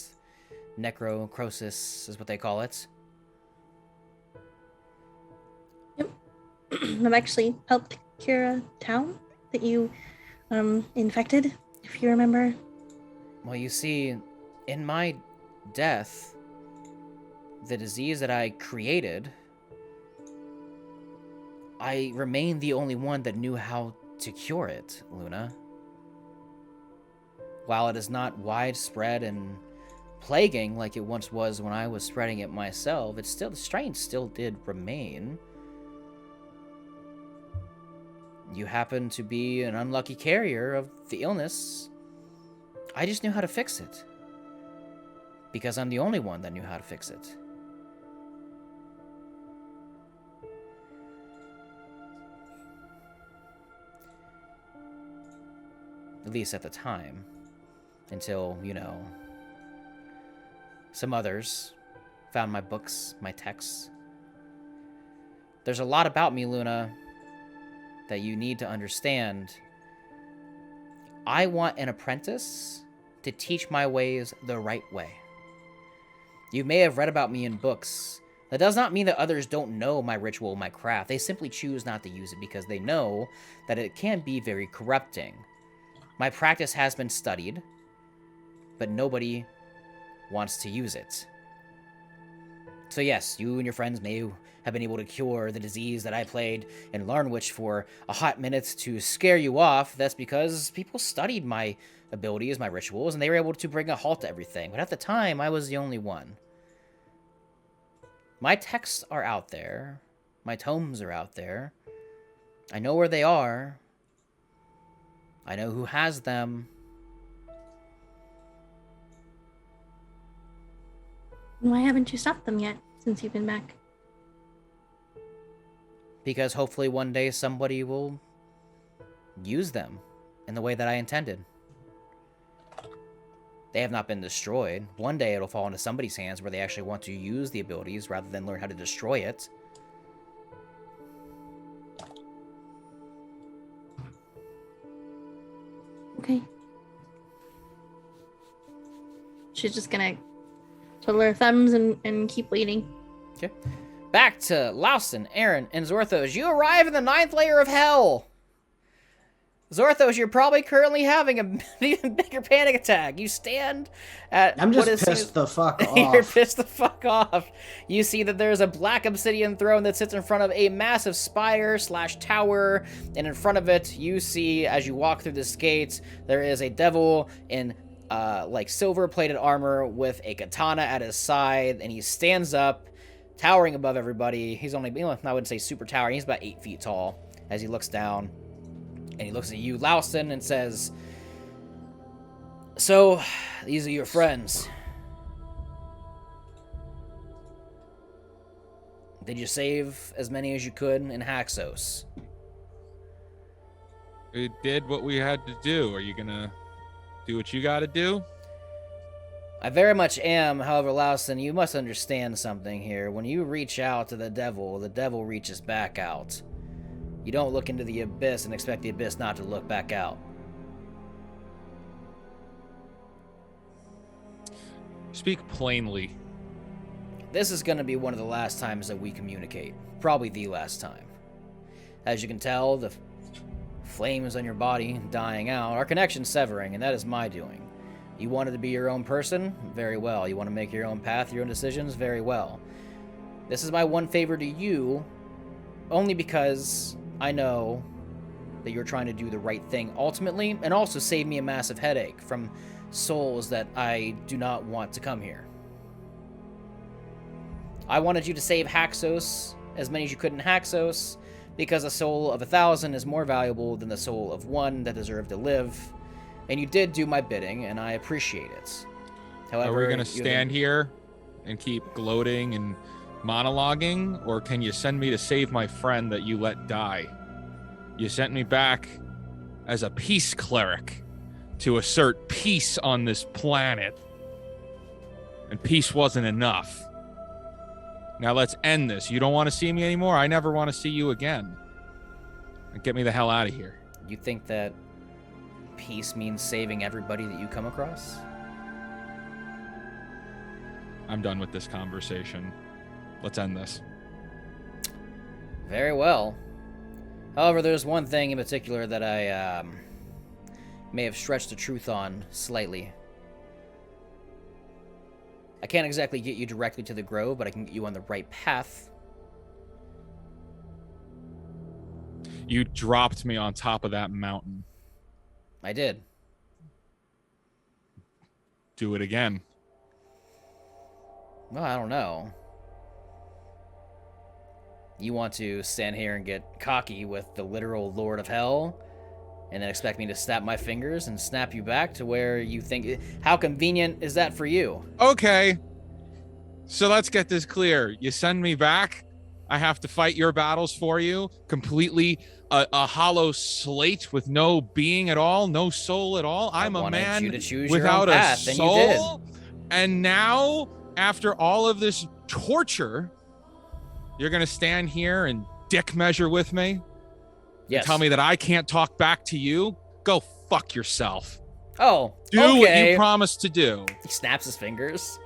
Necrocrosis is what they call it. Yep. I've actually helped cure a town that you infected, if you remember. Well, you see, in my death, the disease that I created, I remain the only one that knew how to cure it, Luna. While it is not widespread and plaguing like it once was when I was spreading it myself, it's still, the strain still did remain. You happen to be an unlucky carrier of the illness. I just knew how to fix it. Because I'm the only one that knew how to fix it. At least at the time. Until, you know, some others found my books, my texts. There's a lot about me, Luna, that you need to understand. I want an apprentice to teach my ways the right way. You may have read about me in books. That does not mean that others don't know my ritual, my craft. They simply choose not to use it because they know that it can be very corrupting. My practice has been studied, but nobody wants to use it. So yes, you and your friends may have been able to cure the disease that I played in Larnwich for a hot minute to scare you off. That's because people studied my abilities, my rituals, and they were able to bring a halt to everything. But at the time, I was the only one. My texts are out there. My tomes are out there. I know where they are. I know who has them. Why haven't you stopped them yet, since you've been back? Because hopefully one day somebody will use them in the way that I intended. They have not been destroyed. One day it'll fall into somebody's hands where they actually want to use the abilities rather than learn how to destroy it. Okay. She's just gonna twiddle her thumbs and keep waiting. Okay. Back to Lausen, Aaron, and Zorthos. You arrive in the 9th layer of hell. Zorthos, you're probably currently having a even bigger panic attack. You stand at... I'm just pissed the fuck off. You're pissed the fuck off. You see that there's a black obsidian throne that sits in front of a massive spire/tower, and in front of it, you see, as you walk through this gate, there is a devil in like silver-plated armor with a katana at his side, and he stands up, towering above everybody. He's only, I wouldn't say super towering, he's about 8 feet tall as he looks down. And he looks at you, Lausen, and says, So, these are your friends. Did you save as many as you could in Haxos? We did what we had to do. Are you gonna do what you gotta do? I very much am. However, Lawson, you must understand something here. When you reach out to the devil reaches back out. You don't look into the abyss and expect the abyss not to look back out. Speak plainly. This is going to be one of the last times that we communicate. Probably the last time. As you can tell, the flames on your body dying out, our connection's severing, and that is my doing. You wanted to be your own person? Very well. You want to make your own path, your own decisions? Very well. This is my one favor to you, only because I know that you're trying to do the right thing ultimately, and also save me a massive headache from souls that I do not want to come here. I wanted you to save Haxos, as many as you could in Haxos, because a soul of 1,000 is more valuable than the soul of one that deserved to live. And you did do my bidding, and I appreciate it. However, are we going to stand here and keep gloating and monologuing, or can you send me to save my friend that you let die? You sent me back as a peace cleric to assert peace on this planet, and peace wasn't enough. Now let's end this. You don't want to see me anymore? I never want to see you again. And get me the hell out of here. You think that peace means saving everybody that you come across? I'm done with this conversation. Let's end this. Very well. However, there's one thing in particular that I may have stretched the truth on slightly. I can't exactly get you directly to the grove, but I can get you on the right path. You dropped me on top of that mountain. I did. Do it again. Well, I don't know. You want to stand here and get cocky with the literal Lord of Hell, and then expect me to snap my fingers and snap you back to where you think... How convenient is that for you? Okay. So let's get this clear. You send me back, I have to fight your battles for you, completely a hollow slate with no being at all, no soul at all. I'm a man you to choose without your own path, a and you did. soul. And now, after all of this torture, you're going to stand here and dick measure with me? Yes. And tell me that I can't talk back to you? Go fuck yourself. Oh, Do what okay. you promised to do. He snaps his fingers.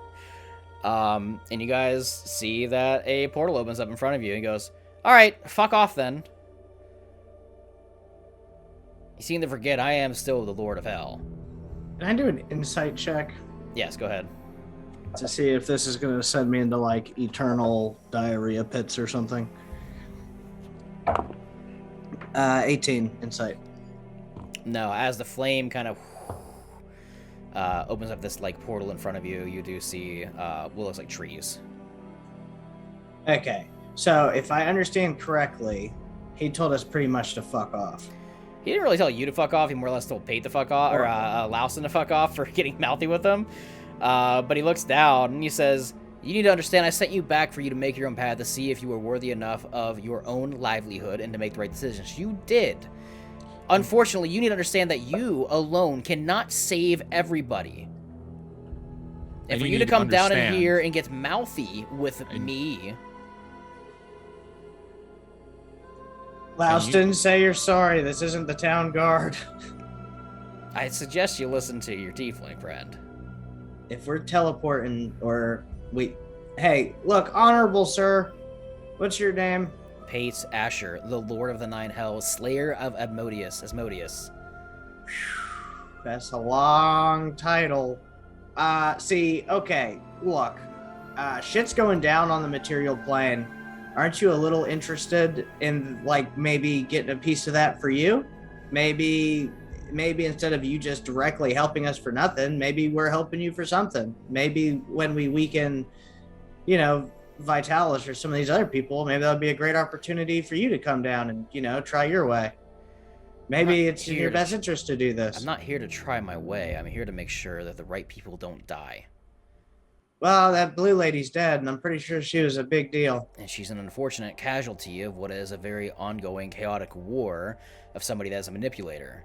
And you guys see that a portal opens up in front of you and goes, all right, fuck off then. You seem to forget I am still the Lord of Hell. Can I do an insight check Yes, go ahead. to see if this is going to send me into like eternal diarrhea pits or something? 18 insight. No, as the flame kind of opens up this like portal in front of you, you do see what looks like trees. Okay, so if I understand correctly, he told us pretty much to fuck off. He didn't really tell you to fuck off. He more or less told Pate to fuck off, or Lawson to fuck off for getting mouthy with him. But he looks down and he says, you need to understand I sent you back for you to make your own path to see if you were worthy enough of your own livelihood and to make the right decisions. You did. Unfortunately, you need to understand that you alone cannot save everybody. And for you to come down in here and get mouthy with me... Louston, say you're sorry. This isn't the town guard. I suggest you listen to your tiefling friend. If we're teleporting, or we... Hey, look, honorable sir. What's your name? Pate Asher, the Lord of the Nine Hells, Slayer of Asmodeus. That's a long title. See, okay, look. Shit's going down on the material plane. Aren't you a little interested in, like, maybe getting a piece of that for you? Maybe instead of you just directly helping us for nothing, maybe we're helping you for something. Maybe when we weaken, Vitalis or some of these other people, maybe that'll be a great opportunity for you to come down and, try your way. Maybe it's in here your to- best interest to do this. I'm not here to try my way. I'm here to make sure that the right people don't die. Well, that blue lady's dead, and I'm pretty sure she was a big deal. And she's an unfortunate casualty of what is a very ongoing, chaotic war of somebody that's a manipulator.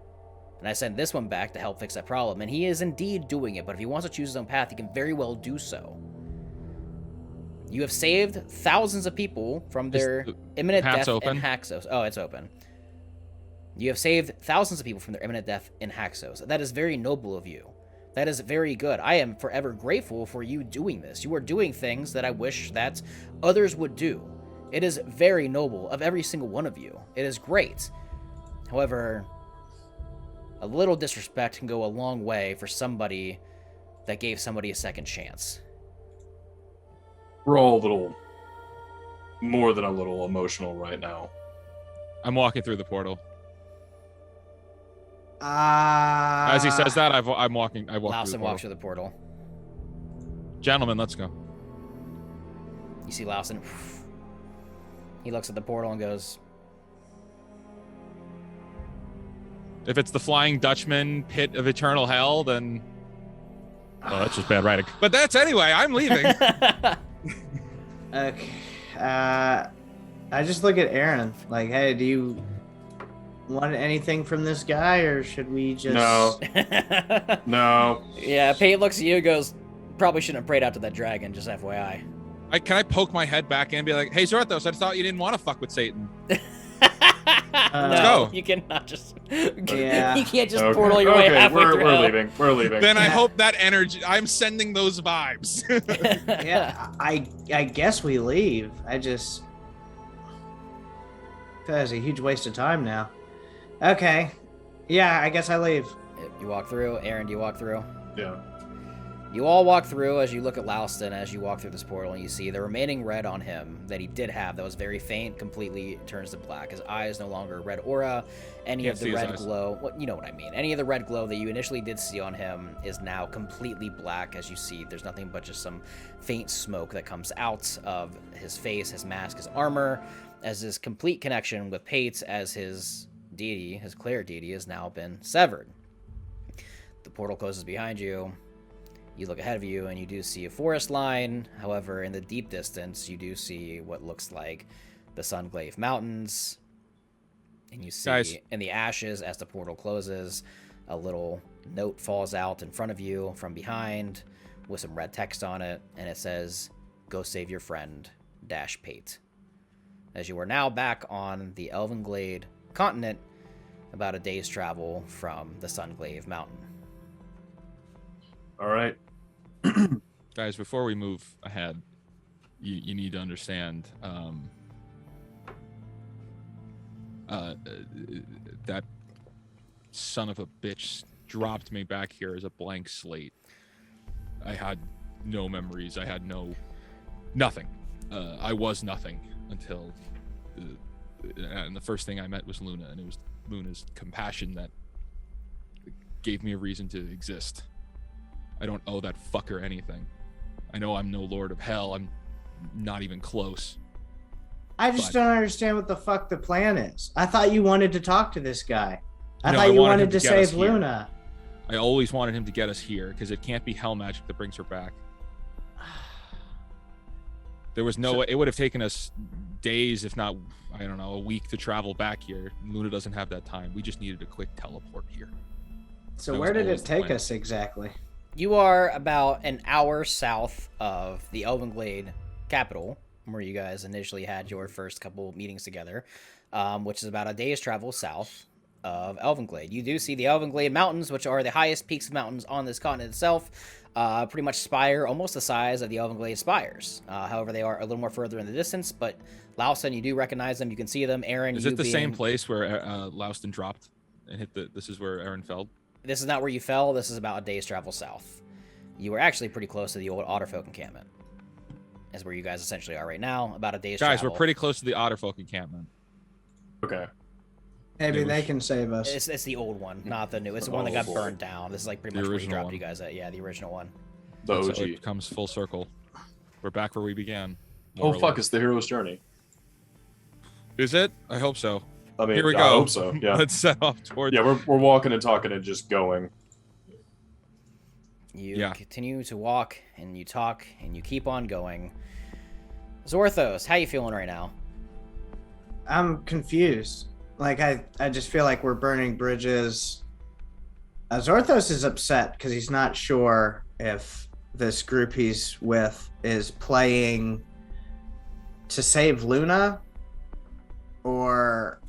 And I sent this one back to help fix that problem, and he is indeed doing it, but if he wants to choose his own path, he can very well do so. You have saved thousands of people from their imminent path's death open? in Haxos. Oh, it's open. You have saved thousands of people from their imminent death in Haxos. That is very noble of you. That is very good. I am forever grateful for you doing this. You are doing things that I wish that others would do. It is very noble of every single one of you. It is great. However, a little disrespect can go a long way for somebody that gave somebody a second chance. We're all a little, more than a little emotional right now. I'm walking through the portal. As As he says that, I'm walking. I walk through the Lawson portal. walks through the portal. Gentlemen, let's go. You see Lawson. He looks at the portal and goes, If it's the Flying Dutchman pit of eternal hell, then that's just bad writing. But that's anyway. I'm leaving. Okay. I just look at Aaron like, hey, do you want anything from this guy, or should we just? No. No. Yeah, Pate looks at you and goes, probably shouldn't have prayed out to that dragon, just FYI. Can I poke my head back in and be like, hey, Zorthos, I thought you didn't want to fuck with Satan. No, go. you cannot just. Yeah. You can't just Okay. portal your way Okay, halfway through. we're leaving. We're leaving. Then I Yeah. hope that energy, I'm sending those vibes. Yeah, I guess we leave. I just. That is a huge waste of time now. Okay. Yeah, I guess I leave. You walk through. Aaron, do you walk through? Yeah. You all walk through as you look at Louston as you walk through this portal, and you see the remaining red on him that he did have that was very faint completely turns to black. His eyes no longer red aura. Any Can't of the see his red eyes. glow, what you know what I mean. Any of the red glow that you initially did see on him is now completely black. As you see, there's nothing but just some faint smoke that comes out of his face, his mask, his armor, as his complete connection with Pates as his deity, his clear deity, has now been severed. The portal closes behind you. You look ahead of you and you do see a forest line. However, in the deep distance, you do see what looks like the Sunglaive Mountains. And you see Guys. in the ashes as the portal closes, a little note falls out in front of you from behind with some red text on it. And it says, "Go save your friend, Pate." As you are now back on the Elvenglade continent, about a day's travel from the Sunglaive Mountain. All right. Guys, before we move ahead, you need to understand that son of a bitch dropped me back here as a blank slate. I had no memories. I had nothing. I was nothing until and the first thing I met was Luna, and it was Luna's compassion that gave me a reason to exist. I don't owe that fucker anything. I know I'm no lord of hell. I'm not even close. I just But- don't understand what the fuck the plan is. I thought you wanted to talk to this guy. I No, thought I you wanted wanted him to to get us save here. Luna. I always wanted him to get us here because it can't be hell magic that brings her back. There was no way. It would have taken us days, if not, I don't know, a week to travel back here. Luna doesn't have that time. We just needed a quick teleport here. So That where was did always it the take plan. us exactly? You are about an hour south of the Elvenglade capital, where you guys initially had your first couple meetings together, which is about a day's travel south of Elvenglade. You do see the Elvenglade Mountains, which are the highest peaks of mountains on this continent itself, pretty much spire almost the size of the Elvenglade spires. However, they are a little more further in the distance, but Lausen, you do recognize them. You can see them. Aaron, Is you it the same being- place where Louston dropped and hit the? This is where Aaron fell. This is not where you fell. This is about a day's travel south. You were actually pretty close to the old Otterfolk encampment. Is where you guys essentially are right now. About a day's Guys, travel. we're pretty close to the Otterfolk encampment. Okay. Maybe It they was- can save us. It's the old one, not the new. It's the one that Oh, got boy. burned down. This is like pretty The much where he original dropped one. you guys at. Yeah, the original one. The So OG. it comes full circle. We're back where we began. Oh more or fuck! less. It's the hero's journey. Is it? I hope so. I mean, Here we I go. hope so. Yeah. Let's set off towards. Yeah, we're walking and talking and just going. You continue to walk and you talk and you keep on going. Zorthos, how you feeling right now? I'm confused. Like I just feel like we're burning bridges. Zorthos is upset because he's not sure if this group he's with is playing to save Luna or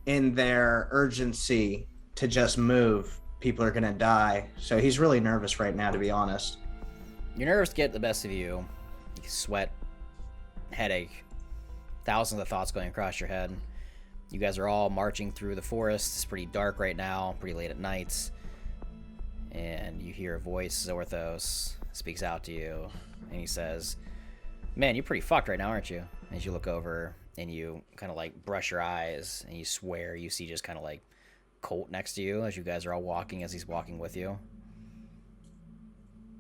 in their urgency to just move. People are gonna die. So he's really nervous right now, to be honest. Your nerves get the best of you. You sweat, headache, thousands of thoughts going across your head. You guys are all marching through the forest. It's pretty dark right now, pretty late at night. And you hear a voice, Zorthos, speaks out to you, and he says, "Man, you're pretty fucked right now, aren't you?" As you look over and you kind of like brush your eyes and you swear you see just kind of like Colt next to you as you guys are all walking, as he's walking with you.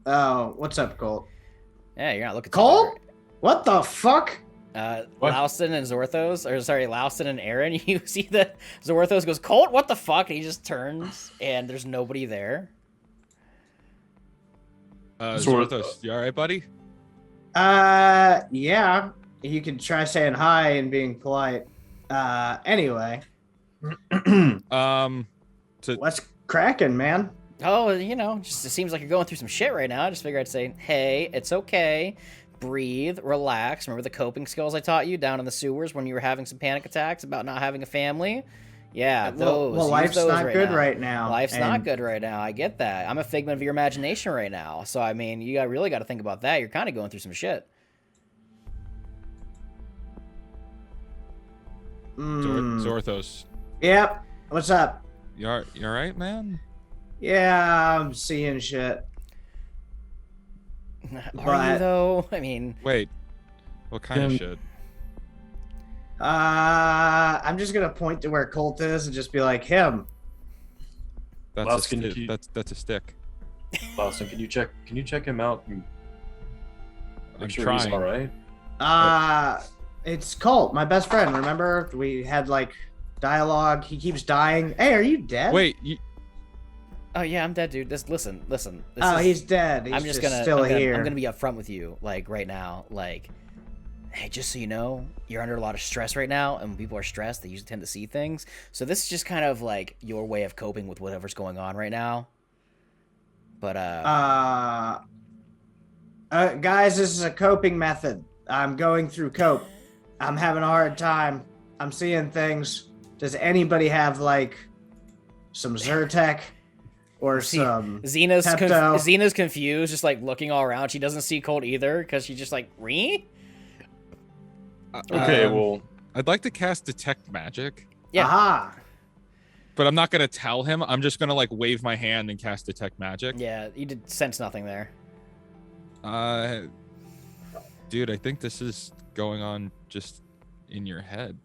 Oh, what's up, Colt? Yeah, you're not looking Colt? What the fuck? What? Louston and Zorthos, or sorry, Louston and Aaron, you see that Zorthos goes, "Colt, what the fuck?" And he just turns and there's nobody there. Zorthos, you all right, buddy? Yeah. You can try saying hi and being polite. Anyway. What's cracking, man? Oh, you know, just it seems like you're going through some shit right now. I just figured I'd say, hey, it's okay. Breathe, relax. Remember the coping skills I taught you down in the sewers when you were having some panic attacks about not having a family? Yeah, those. Well, Use life's those not good right now. Life's not good right now. I get that. I'm a figment of your imagination right now. So, I mean, you really got to think about that. You're kind of going through some shit. Zorthos, Yep. What's up? you all right, man? Yeah, I'm seeing shit. Are you, though? I mean... Wait, what kind of shit? I'm just gonna point to where Colt is and just be like, him. That's Lars, a can stick. you- That's a stick. Boston, can you check him out and I'm make sure he's trying. all right? It's Colt, my best friend. Remember, we had like dialogue. He keeps dying. Hey, are you dead? Wait, Oh, yeah, I'm dead, dude. Listen. This He's dead. He's I'm just gonna still I'm gonna, here. I'm gonna be upfront with you, like right now. Like, hey, just so you know, you're under a lot of stress right now, and when people are stressed, they usually tend to see things. So this is just kind of like your way of coping with whatever's going on right now. But guys, this is a coping method. I'm going through cope. I'm having a hard time. I'm seeing things. Does anybody have like some Zyrtec or some Xena's Pepto? Xena's confused, just like looking all around. She doesn't see Colt either because she's just like, "Ree?" Okay, well, I'd like to cast detect magic, Yeah. Aha. but I'm not gonna tell him. I'm just gonna like wave my hand and cast detect magic. Yeah, you did sense nothing there. Dude, I think this is going on just in your head.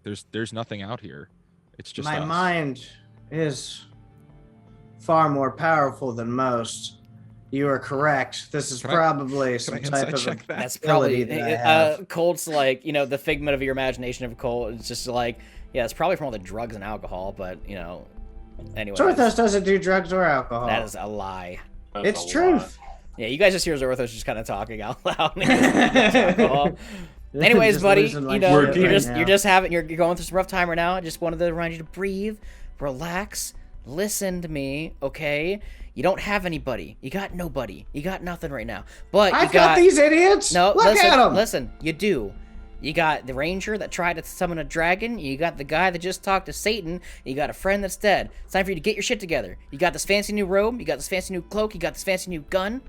There's nothing out here. It's just My us. mind is far more powerful than most. You are correct. This is Can I- probably Can some I type insight of check that? That's ability probably that I have. Colt's like, you know, the figment of your imagination of Colt. It's just like, yeah, it's probably from all the drugs and alcohol, but you know, anyway. Zorthos doesn't do drugs or alcohol. That is a lie. that's It's a truth. Yeah, you guys just hear Zorthos just kind of talking out loud. Alcohol. Anyways, Just buddy, losing my you know, shit you're right just now. you're just having you're going through some rough time right now. I just wanted to remind you to breathe, relax, listen to me, okay? You don't have anybody. You got nobody. You got nothing right now. But I've you got these idiots. No, Look listen, at them. listen, you do. You got the ranger that tried to summon a dragon. You got the guy that just talked to Satan. You got a friend that's dead. It's time for you to get your shit together. You got this fancy new robe. You got this fancy new cloak. You got this fancy new gun.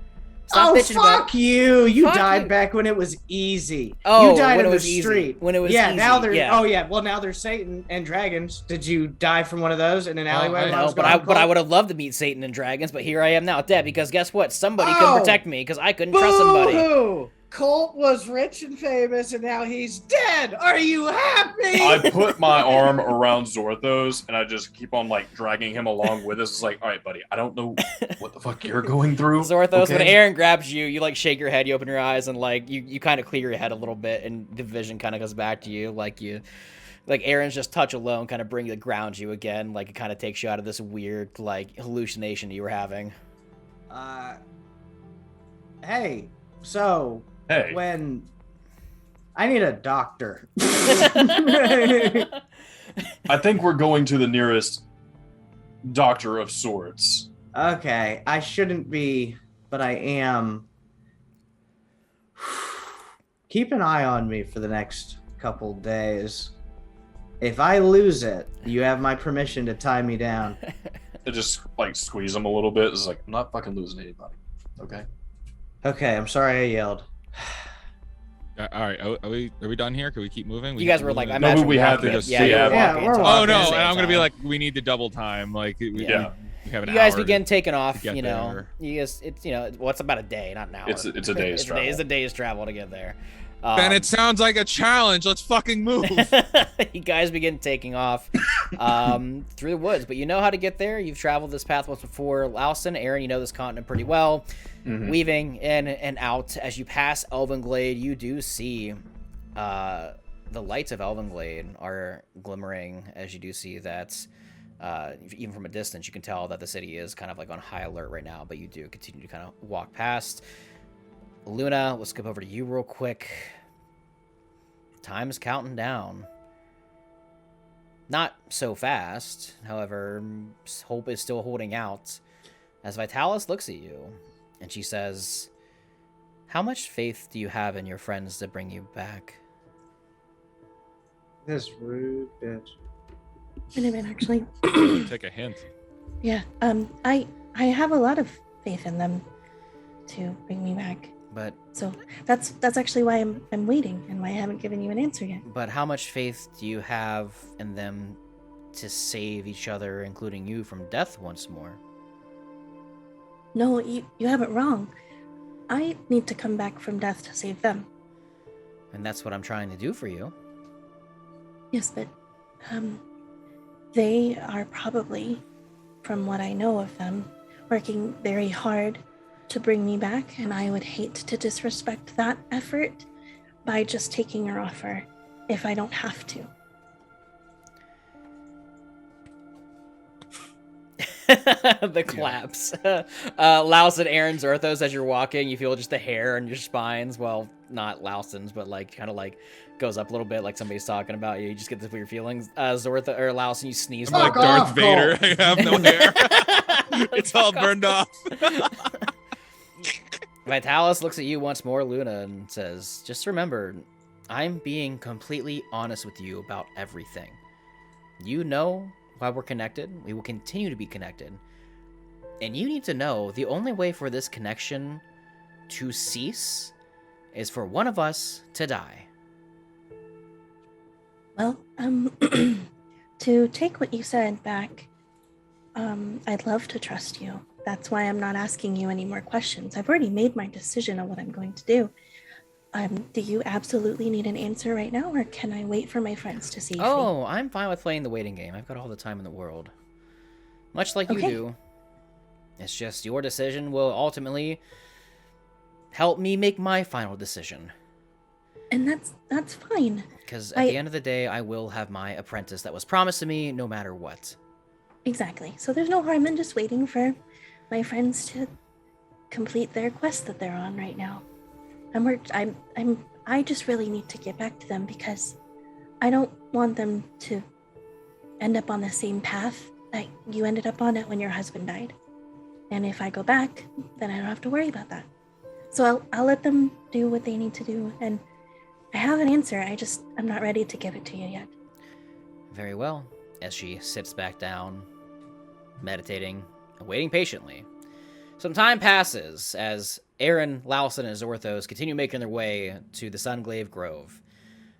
Stop Oh, bitching about fuck you! You Fuck died you. back when it was easy. Oh, you died when in it the was easy. street. When it was yeah, easy, now they're. yeah. Oh yeah, well now there's Satan and dragons. Did you die from one of those in an alleyway? when I No, was but going I cold? would have loved to meet Satan and dragons, but here I am now dead because guess what? Somebody Oh! couldn't protect me because I couldn't trust somebody. Boo-hoo! Colt was rich and famous, and now he's dead. Are you happy? I put my arm around Zorthos and I just keep on like dragging him along with us. It's like, all right, buddy, I don't know what the fuck you're going through. Zorthos, when okay? Aaron grabs you, you like shake your head, you open your eyes, and like you kind of clear your head a little bit, and the vision kind of goes back to you. Like you, Like Aaron's just touch alone kind of grounds you again. Like it kind of takes you out of this weird like hallucination you were having. Hey, so Hey. when I need a doctor. I think we're going to the nearest doctor of sorts. Okay, I shouldn't be, but I am. Keep an eye on me for the next couple days. If I lose it, you have my permission to tie me down. I just like squeeze him a little bit. It's like I'm not fucking losing anybody. Okay. Okay, I'm sorry I yelled. All right, are we done here? Can we keep moving? You guys were like, I'm I'm No, actually we have walking. to just- Yeah, yeah, you're yeah, walking. we're so walking. Oh at no, the and same I'm gonna be time. like, we need to double time. Like, we Yeah. have an You guys hour begin taking off. get You know, there. you guys, it's it's about a day, not an hour. It's a day's travel. It's a day's travel to get there. Then it sounds like a challenge. Let's fucking move. You guys begin taking off through the woods, but you know how to get there. You've traveled this path once before. Louston, Aaron, you know this continent pretty well. Mhm. Weaving in and out as you pass Elvenglade, you do see the lights of Elvenglade are glimmering. As you do see that, even from a distance, you can tell that the city is kind of like on high alert right now. But you do continue to kind of walk past. Luna, let's skip over to you real quick. Time's counting down. Not so fast, however, hope is still holding out. As Vitalis looks at you, and she says, "How much faith do you have in your friends to bring you back?" This rude bitch. And I've been actually, Take a hint. yeah. I have a lot of faith in them to bring me back. But So that's actually why I'm waiting and why I haven't given you an answer yet. how much faith do you have in them to save each other, including you, from death once more? No, you have it wrong. I need to come back from death to save them. And that's what I'm trying to do for you. Yes, but they are probably, from what I know of them, working very hard to bring me back, and I would hate to disrespect that effort by just taking your offer if I don't have to. The claps. Laus and Aaron Zorthos, as you're walking, you feel just the hair on your spines. Well, not Lauson's, but like kind of like goes up a little bit, like somebody's talking about you. You just get this weird feelings. Zortha or Laus, and you sneeze. I'm like Fuck Darth off, Vader. Cole. I have no hair. It's all burned off. Vitalis looks at you once more, Luna, and says, "Just remember, I'm being completely honest with you about everything. You know why we're connected. We will continue to be connected. And you need to know the only way for this connection to cease is for one of us to die." Well, to take what you said back, I'd love to trust you. That's why I'm not asking you any more questions. I've already made my decision on what I'm going to do. Do you absolutely need an answer right now, or can I wait for my friends to see? Oh, I'm fine with playing the waiting game. I've got all the time in the world. Much like you Okay. do. It's just your decision will ultimately help me make my final decision. And that's fine. Because at the end of the day, I will have my apprentice that was promised to me no matter what. Exactly. So there's no harm in just waiting for my friends to complete their quest that they're on right now. I just really need to get back to them because I don't want them to end up on the same path that you ended up on it when your husband died. And if I go back, then I don't have to worry about that. So I'll let them do what they need to do, and I have an answer. I'm not ready to give it to you yet. Very well. As she sits back down, meditating, and waiting patiently. Some time passes as Aaron, Lawson, and Zorthos continue making their way to the Sunglaive Grove.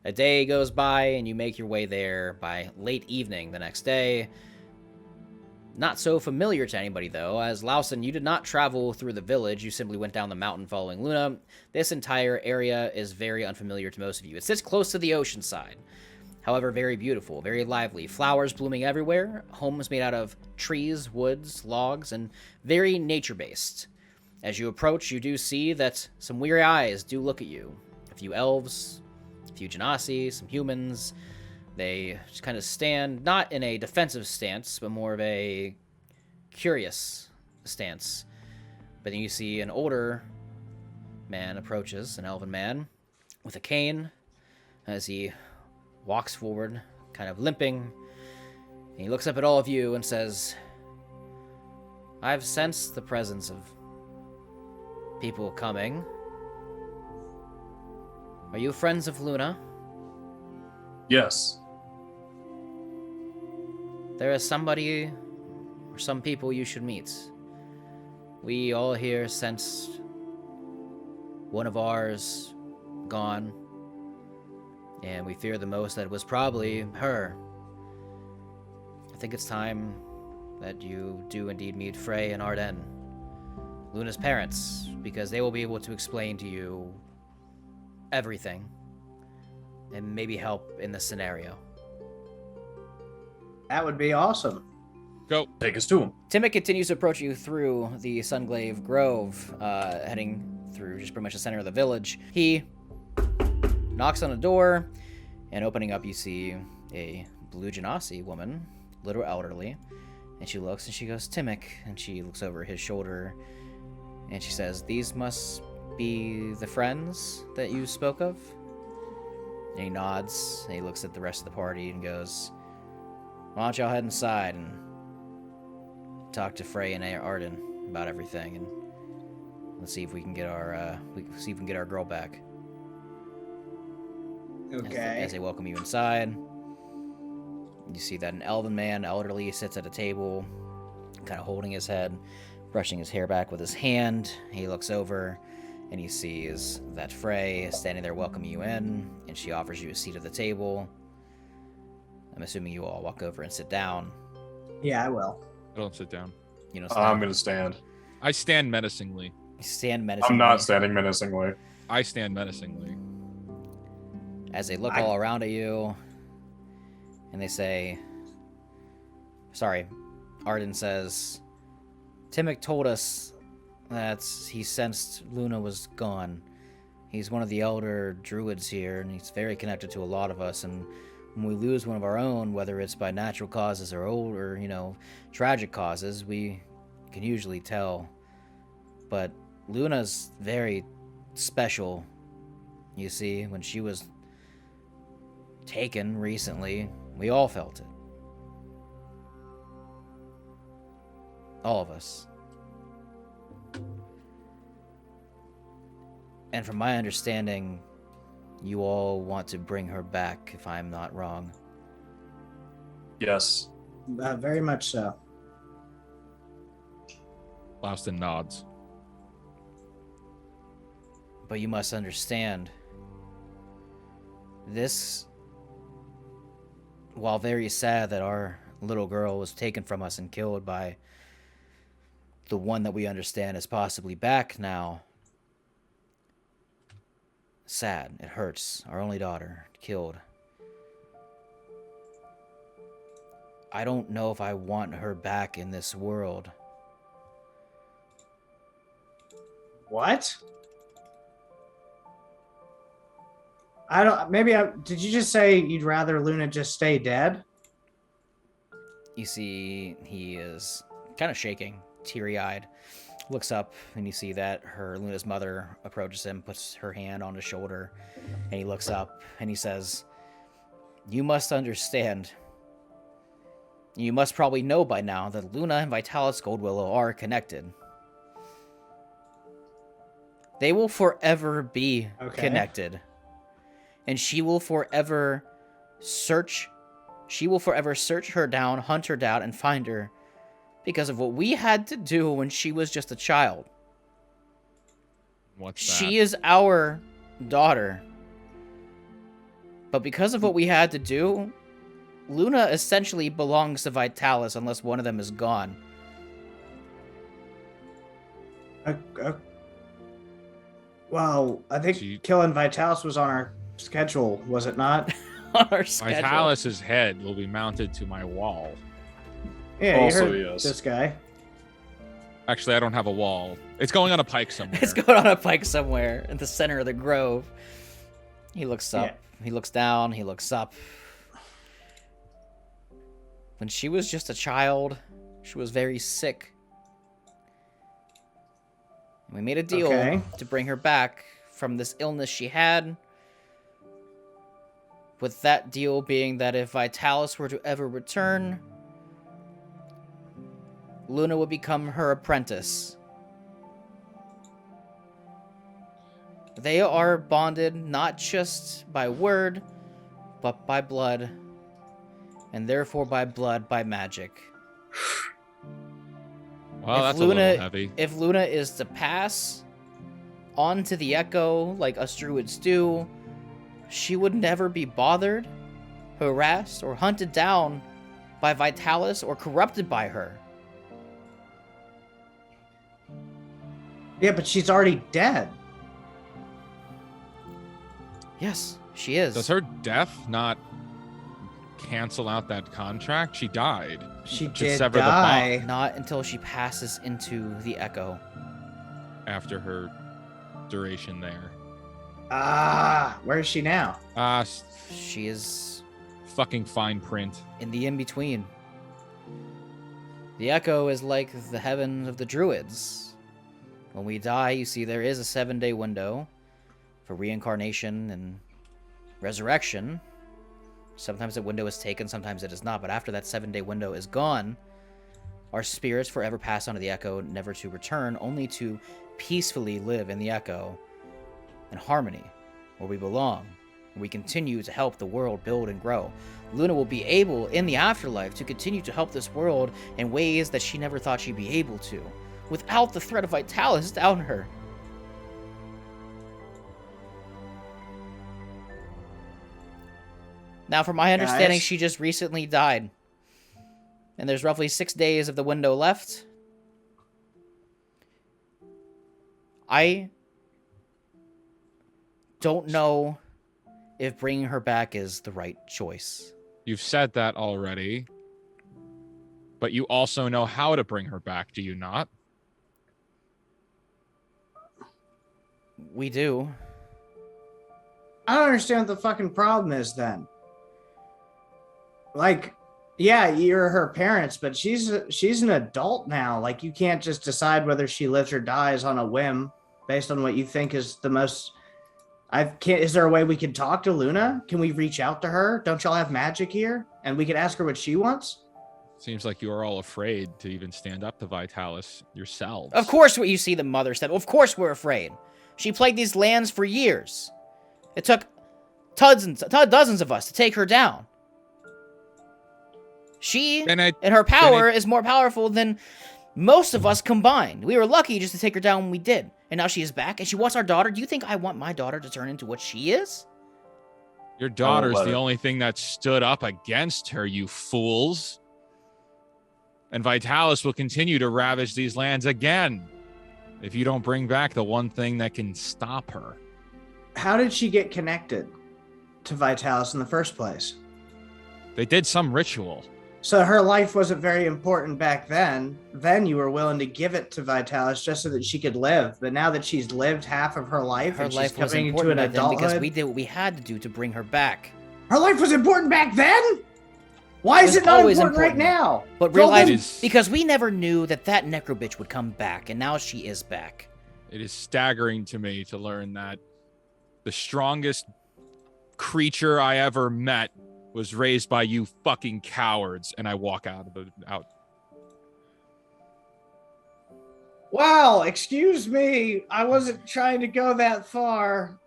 A day goes by, and you make your way there by late evening the next day. Not so familiar to anybody, though, as Lawson, you did not travel through the village. You simply went down the mountain following Luna. This entire area is very unfamiliar to most of you. It sits close to the ocean side. However, very beautiful, very lively. Flowers blooming everywhere. Homes made out of trees, woods, logs, and very nature-based. As you approach, you do see that some weary eyes do look at you. A few elves, a few genasi, some humans. They just kind of stand, not in a defensive stance, but more of a curious stance. But then you see an older man approaches, an elven man, with a cane, as he walks forward, kind of limping. And he looks up at all of you and says, I've sensed the presence of people coming. Are you friends of Luna? Yes. There is somebody or some people you should meet. We all here sensed one of ours gone, and we fear the most that it was probably her. I think it's time that you do indeed meet Frey and Arden, Luna's parents, because they will be able to explain to you everything and maybe help in this scenario. That would be awesome. Go. Take us to him. Timmick continues to approach you through the Sunglaive Grove, heading through just pretty much the center of the village. He knocks on a door, and opening up, you see a blue Genasi woman, little elderly, and she looks and she goes, Timmick, and she looks over his shoulder, and she says, these must be the friends that you spoke of? And he nods, and he looks at the rest of the party and goes, why don't y'all head inside and talk to Frey and Arden about everything, and let's see if we can get our girl back. Okay. As they welcome you inside, you see that an elven man, elderly, sits at a table, kind of holding his head, brushing his hair back with his hand. He looks over, and he sees that Frey is standing there welcoming you in, and she offers you a seat at the table. I'm assuming you all walk over and sit down. Yeah, I will. I don't sit down. You know, I'm going to stand. I stand menacingly. stand menacingly. I'm not standing menacingly. I stand menacingly. As they look all around at you, and they say, sorry, Arden says, Timmick told us that he sensed Luna was gone. He's one of the elder druids here, and he's very connected to a lot of us, and when we lose one of our own, whether it's by natural causes or old or, tragic causes, we can usually tell. But Luna's very special. You see, when she was taken recently, we all felt it. All of us. And from my understanding, you all want to bring her back, if I'm not wrong. Yes. Very much so. Louston nods. But you must understand, this, while very sad that our little girl was taken from us and killed by the one that we understand is possibly back now, sad, it hurts. Our only daughter killed. I don't know if I want her back in this world. What? Did you just say you'd rather Luna just stay dead? You see, he is kind of shaking, teary-eyed. Looks up, and you see that Luna's mother approaches him, puts her hand on his shoulder, and he looks up, and he says, you must understand. You must probably know by now that Luna and Vitalis Goldwillow are connected. They will forever be connected. And she will forever search her down, hunt her down, and find her because of what we had to do when she was just a child. What's that? She is our daughter. But because of what we had to do, Luna essentially belongs to Vitalis unless one of them is gone. Well, I think killing Vitalis was on our schedule, was it not? On our schedule. Vitalis's head will be mounted to my wall. Yeah, Also, you heard yes. this guy. Actually, I don't have a wall. It's going on a pike somewhere. It's going on a pike somewhere in the center of the grove. He looks up. Yeah. He looks down. He looks up. When she was just a child, she was very sick. And we made a deal to bring her back from this illness she had. With that deal being that if Vitalis were to ever return, Luna would become her apprentice. They are bonded not just by word, but by blood. And therefore by blood, by magic. Well, that's a little heavy. If Luna is to pass on to the Echo like us druids do, she would never be bothered, harassed, or hunted down by Vitalis or corrupted by her. Yeah, but she's already dead. Yes, she is. Does her death not cancel out that contract? She died. She Just did sever the die. bond Not until she passes into the Echo. after her duration there. Where is she now? She is Fucking fine print. in the in-between. The Echo is like the heaven of the druids. When we die, you see there is a 7-day window for reincarnation and resurrection. Sometimes the window is taken, sometimes it is not. But after that 7-day window is gone, our spirits forever pass on to the Echo, never to return, only to peacefully live in the Echo in harmony, where we belong. We continue to help the world build and grow. Luna will be able, in the afterlife, to continue to help this world in ways that she never thought she'd be able to, without the threat of Vitalis down her. Now, from my understanding, she just recently died. And there's roughly 6 days of the window left. I don't know if bringing her back is the right choice. You've said that already. But you also know how to bring her back, do you not? We do. I don't understand what the fucking problem is then. Like, yeah, you're her parents, but she's an adult now. Like, you can't just decide whether she lives or dies on a whim based on what you think is the most. Is there a way we can talk to Luna? Can we reach out to her? Don't y'all have magic here? And we could ask her what she wants? Seems like you are all afraid to even stand up to Vitalis yourselves. Of course, what you see the mother step. Of course, we're afraid. She plagued these lands for years. It took dozens of us to take her down. She and her power is more powerful than most of us combined. We were lucky just to take her down when we did. And now she is back, and she wants our daughter. Do you think I want my daughter to turn into what she is? Your daughter's the only thing that stood up against her, you fools. And Vitalis will continue to ravage these lands again if you don't bring back the one thing that can stop her. How did she get connected to Vitalis in the first place? They did some ritual. So her life wasn't very important back then. Then you were willing to give it to Vitalis just so that she could live. But now that she's lived half of her life and she's coming into an adulthood, because we did what we had to do to bring her back. Her life was important back then? Why is it not important right now? But realize, because we never knew that necro bitch would come back, and now she is back. It is staggering to me to learn that the strongest creature I ever met was raised by you fucking cowards, and I walk out. Wow, excuse me. I wasn't trying to go that far.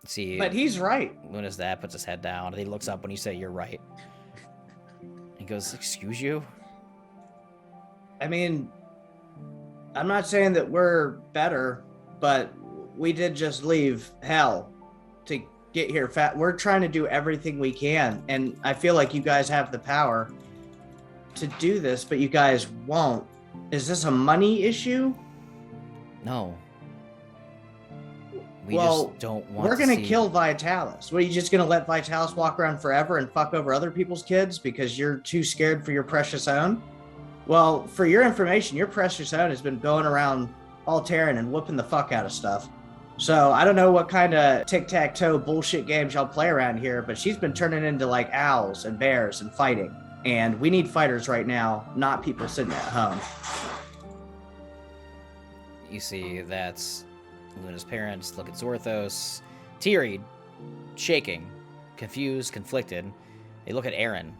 See, but he's right. Luna's dad puts his head down, and he looks up when you say you're right. He goes, "Excuse you?" I mean, I'm not saying that we're better, but we did just leave hell to get here. We're trying to do everything we can, and I feel like you guys have the power to do this, but you guys won't. Is this a money issue? No. We just don't want we're going to kill Vitalis. What, are you just going to let Vitalis walk around forever and fuck over other people's kids because you're too scared for your precious own? Well, for your information, your precious own has been going around Aal'Teron and whooping the fuck out of stuff. So I don't know what kind of tic-tac-toe bullshit games y'all play around here, but she's been turning into like owls and bears and fighting. And we need fighters right now, not people sitting at home. You see that Luna's parents look at Zorthos, teary, shaking, confused, conflicted. They look at Aaron.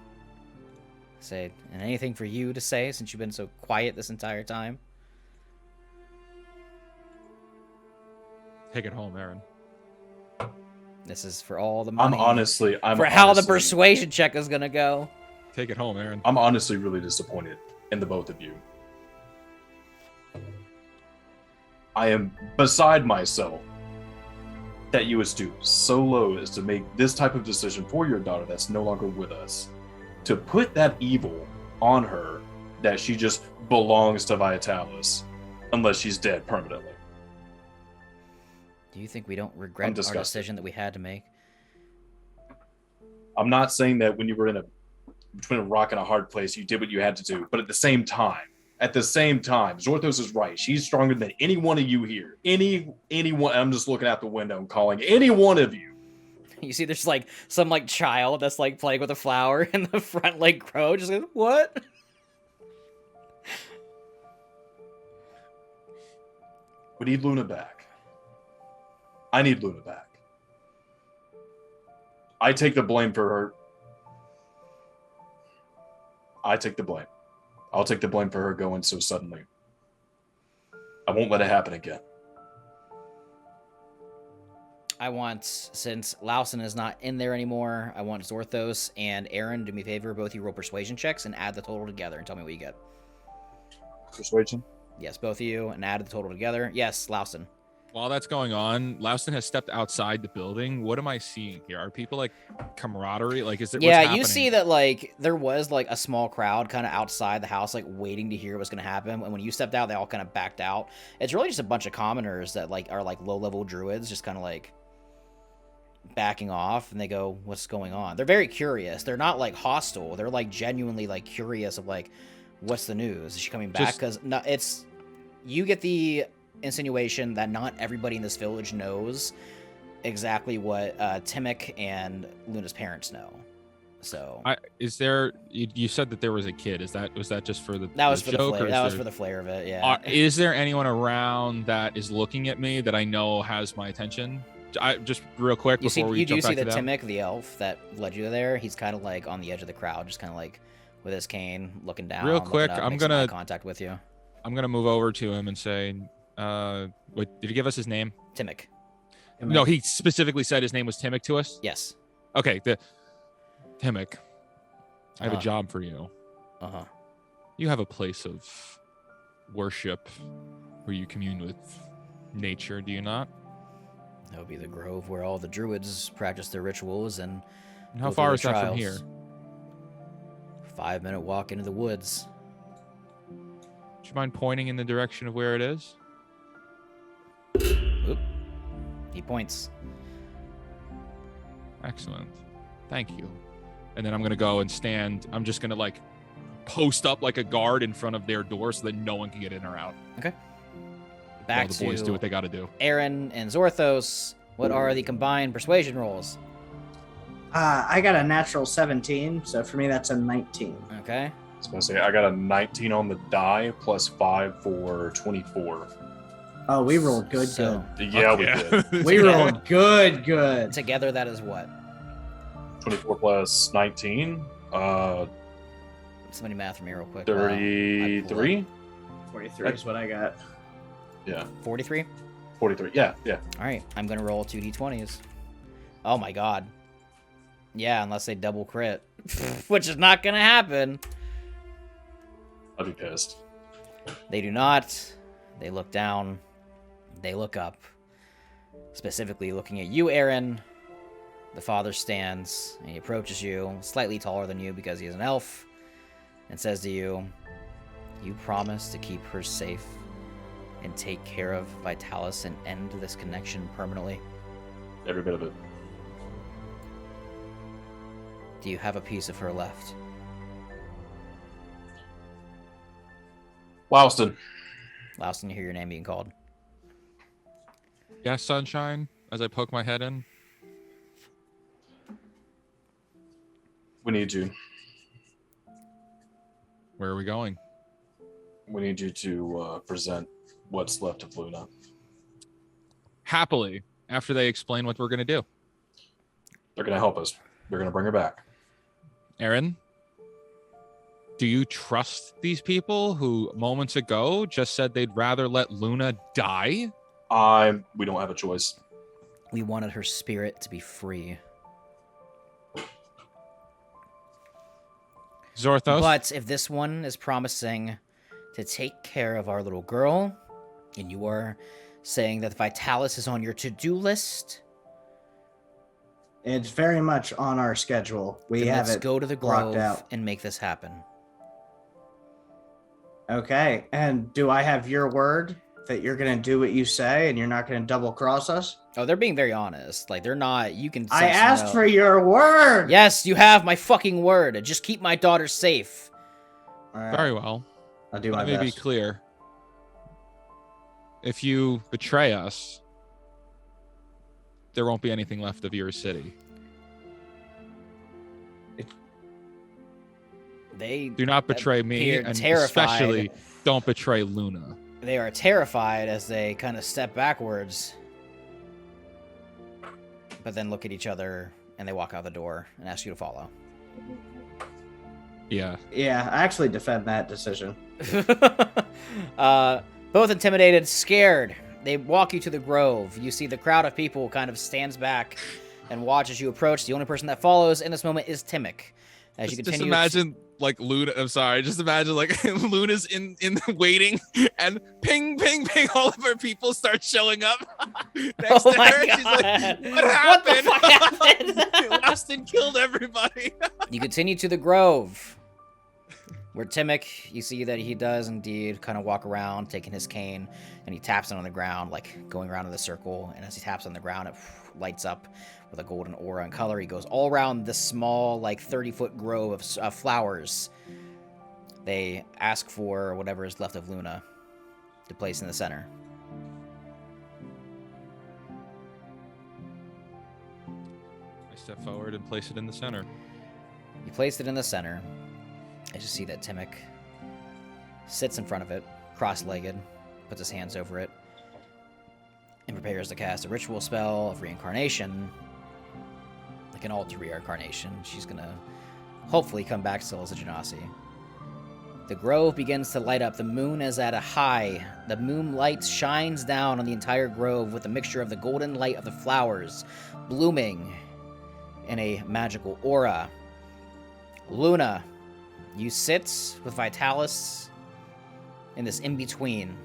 Say, and anything for you to say since you've been so quiet this entire time? Take it home, Aaron. This is for all the money. I'm honestly how the persuasion check is gonna go. Take it home, Aaron. I'm honestly really disappointed in the both of you. I am beside myself that you would stoop so low as to make this type of decision for your daughter that's no longer with us. To put that evil on her that she just belongs to Vitalis unless she's dead permanently. Do you think we don't regret our decision that we had to make? I'm not saying that when you were between a rock and a hard place, you did what you had to do. But at the same time, Zorthos is right. She's stronger than any one of you here. Anyone. I'm just looking out the window and calling any one of you. You see, there's like some like child that's like playing with a flower in the front like row, just like, what? We need Luna back. I need Luna back. I take the blame for her. I take the blame. I'll take the blame for her going so suddenly. I won't let it happen again. I want, since Lawson is not in there anymore, I want Zorthos and Aaron, do me a favor, both of you roll persuasion checks and add the total together and tell me what you get. Persuasion? Yes, both of you, and add the total together. Yes, Lawson. While that's going on, Louston has stepped outside the building. What am I seeing here? Are people like camaraderie? Like, is it? Yeah, what's happening? you see that like there was like a small crowd kind of outside the house, like waiting to hear what's gonna happen. And when you stepped out, they all kind of backed out. It's really just a bunch of commoners that like are like low-level druids, just kind of like backing off, and they go, "What's going on?" They're very curious. They're not like hostile. They're like genuinely like curious of like, "What's the news? Is she coming back?" Because it's you get the insinuation that not everybody in this village knows exactly what Timmick and Luna's parents know. So is there? You said that there was a kid. Was that just for the that was for joke, the flair? That was for the flair of it. Yeah. Is there anyone around that is looking at me that I know has my attention? Just real quick before we jump back to them. Timmick, the elf that led you there. He's kind of like on the edge of the crowd, just kind of like with his cane, looking down. Real quick, I'm gonna contact with you. I'm gonna move over to him and say, what did he give us his name? Timmick. No, he specifically said his name was Timmick to us. Yes. Okay, Timmick, I have a job for you. You have a place of worship where you commune with nature, do you not? That would be the grove where all the druids practice their rituals and how far is that from here? 5-minute walk into the woods. Do you mind pointing in the direction of where it is? Oop. He points. Excellent. Thank you. And then I'm going to go and stand. I'm just going to like post up like a guard in front of their door so that no one can get in or out. Okay. Back to the boys do what they got to do. Aaron and Zorthos, what are the combined persuasion rolls? I got a natural 17, so for me that's a 19. Okay. I was going to say, I got a 19 on the die plus 5 for 24. Oh, we rolled good. Yeah, we did. We rolled good. Together, that is what? 24 plus 19. Somebody math for me real quick. 33? 43 is what I got. Yeah. 43? 43, yeah. All right, I'm going to roll 2 d20s. Oh my god. Yeah, unless they double crit. Which is not going to happen. I'd be pissed. They do not. They look down. They look up. Specifically looking at you, Aaron. The father stands, and he approaches you, slightly taller than you because he is an elf, and says to you, "You promise to keep her safe and take care of Vitalis and end this connection permanently?" Every bit of it. Do you have a piece of her left? Louston. Louston, you hear your name being called. Yes, Sunshine, as I poke my head in. We need you. Where are we going? We need you to present what's left of Luna. Happily, after they explain what we're going to do. They're going to help us. They're going to bring her back. Aaron, do you trust these people who moments ago just said they'd rather let Luna die? We don't have a choice. We wanted her spirit to be free. Zorthos? But if this one is promising to take care of our little girl, and you are saying that the Vitalis is on your to-do list, It's very much on our schedule. We then have let's it go to the blocked Grove out. and make this happen. Okay. And do I have your word that you're going to do what you say and you're not going to double cross us? Oh, they're being very honest. Like, they're not... You can I sense asked no. for your word. Yes, you have my fucking word. Just keep my daughter safe. All right. Very well. I'll do my Let me be best. clear. If you betray us, there won't be anything left of your city. They Do not betray me, appeared and terrified. especially don't betray Luna. They are terrified as they kind of step backwards, but then look at each other and they walk out the door and ask you to follow. Yeah. Yeah, I actually defend that decision. Both intimidated, scared. They walk you to the Grove. You see the crowd of people kind of stands back and watches you approach. The only person that follows in this moment is Timic. As you Just continue, imagine like Luna. I'm sorry. Just imagine like Luna's in waiting, and ping, ping, ping. All of her people start showing up next Oh to my her. She's like, God. "What What the happened? fuck happened?" Lost and killed everybody." You continue to the Grove, where Timic, you see that he does indeed kind of walk around, taking his cane, and he taps it on the ground, like going around in the circle. And as he taps on the ground, it lights up with a golden aura and color. He goes all around this small, like 30-foot grove of flowers. They ask for whatever is left of Luna to place in the center. I step forward and place it in the center. You place it in the center. As you see that Timic sits in front of it, cross-legged, puts his hands over it, and prepares to cast a ritual spell of reincarnation, like an altar reincarnation. She's gonna hopefully come back still as a Genasi. The grove begins to light up. The moon is at a high. The moonlight shines down on the entire grove with a mixture of the golden light of the flowers blooming in a magical aura. Luna, you sit with Vitalis in this in-between.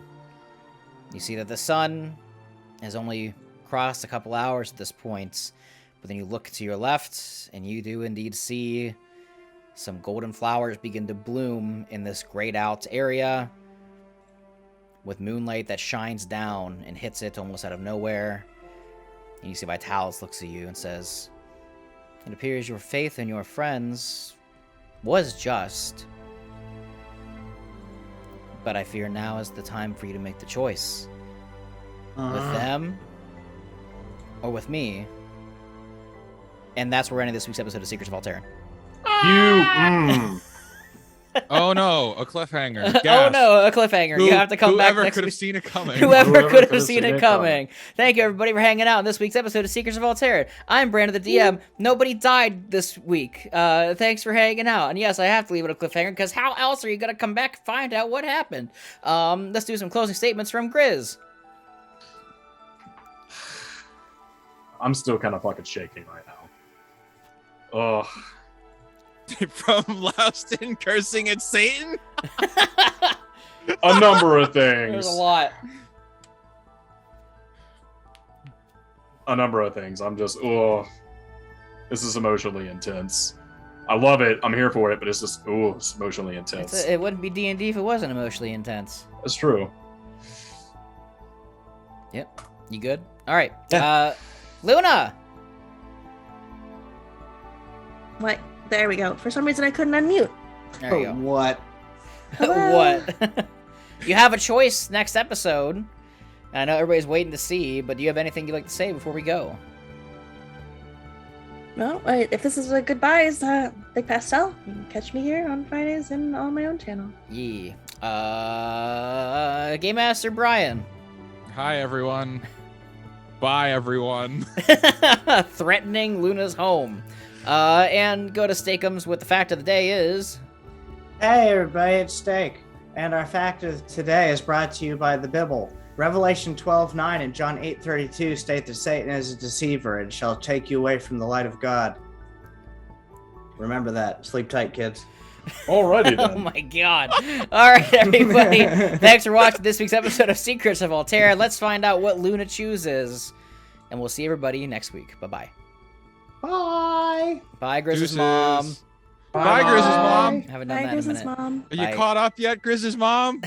You see that the sun has only crossed a couple hours at this point, but then you look to your left, and you do indeed see some golden flowers begin to bloom in this grayed out area with moonlight that shines down and hits it almost out of nowhere. And you see Vitalis looks at you and says, "It appears your faith in your friends was just, but I fear now is the time for you to make the choice. With them or with me." And that's where we're ending this week's episode of Secrets of Aal'Teron. Oh no, a cliffhanger. Oh Gasp. no, a cliffhanger. You have to come back Whoever next could have week. seen it coming. Whoever could have seen it coming. Thank you, everybody, for hanging out in this week's episode of Secrets of Aal'Teron. I'm Brandon, the DM. Nobody died this week. Thanks for hanging out. And yes, I have to leave it a cliffhanger, because how else are you going to come back and find out what happened? Let's do some closing statements from Grizz. I'm still kind of fucking shaking right now. Ugh. From Lost in cursing at Satan. A number of things. There's a lot. A number of things. I'm just, ugh. This is emotionally intense. I love it. I'm here for it, but it's just, it's emotionally intense. It wouldn't be D&D if it wasn't emotionally intense. That's true. Yep. You good? All right. Luna! What? There we go. For some reason, I couldn't unmute. There you go. What? Hello? What? You have a choice next episode. I know everybody's waiting to see, but do you have anything you'd like to say before we go? No, if this is a goodbyes, Big Pastel, you can catch me here on Fridays and on my own channel. Yeah. Game Master Brian. Hi, everyone. Bye, everyone. Threatening Luna's home. And go to Steakums with the fact of the day is... Hey everybody, it's Steak. And our fact of today is brought to you by the Bible. Revelation 12:9 and John 8:32 state that Satan is a deceiver and shall take you away from the light of God. Remember that. Sleep tight, kids. Alrighty Oh then. my god. Alright, everybody. Thanks for watching this week's episode of Secrets of Aal'Teron. Let's find out what Luna chooses. And we'll see everybody next week. Bye-bye. Bye. Bye, Grizz's Deuces. mom. Bye, Grizz's mom. Haven't done Bye, that in a Grizz's minute. mom. Are you Bye. caught up yet, Grizz's mom?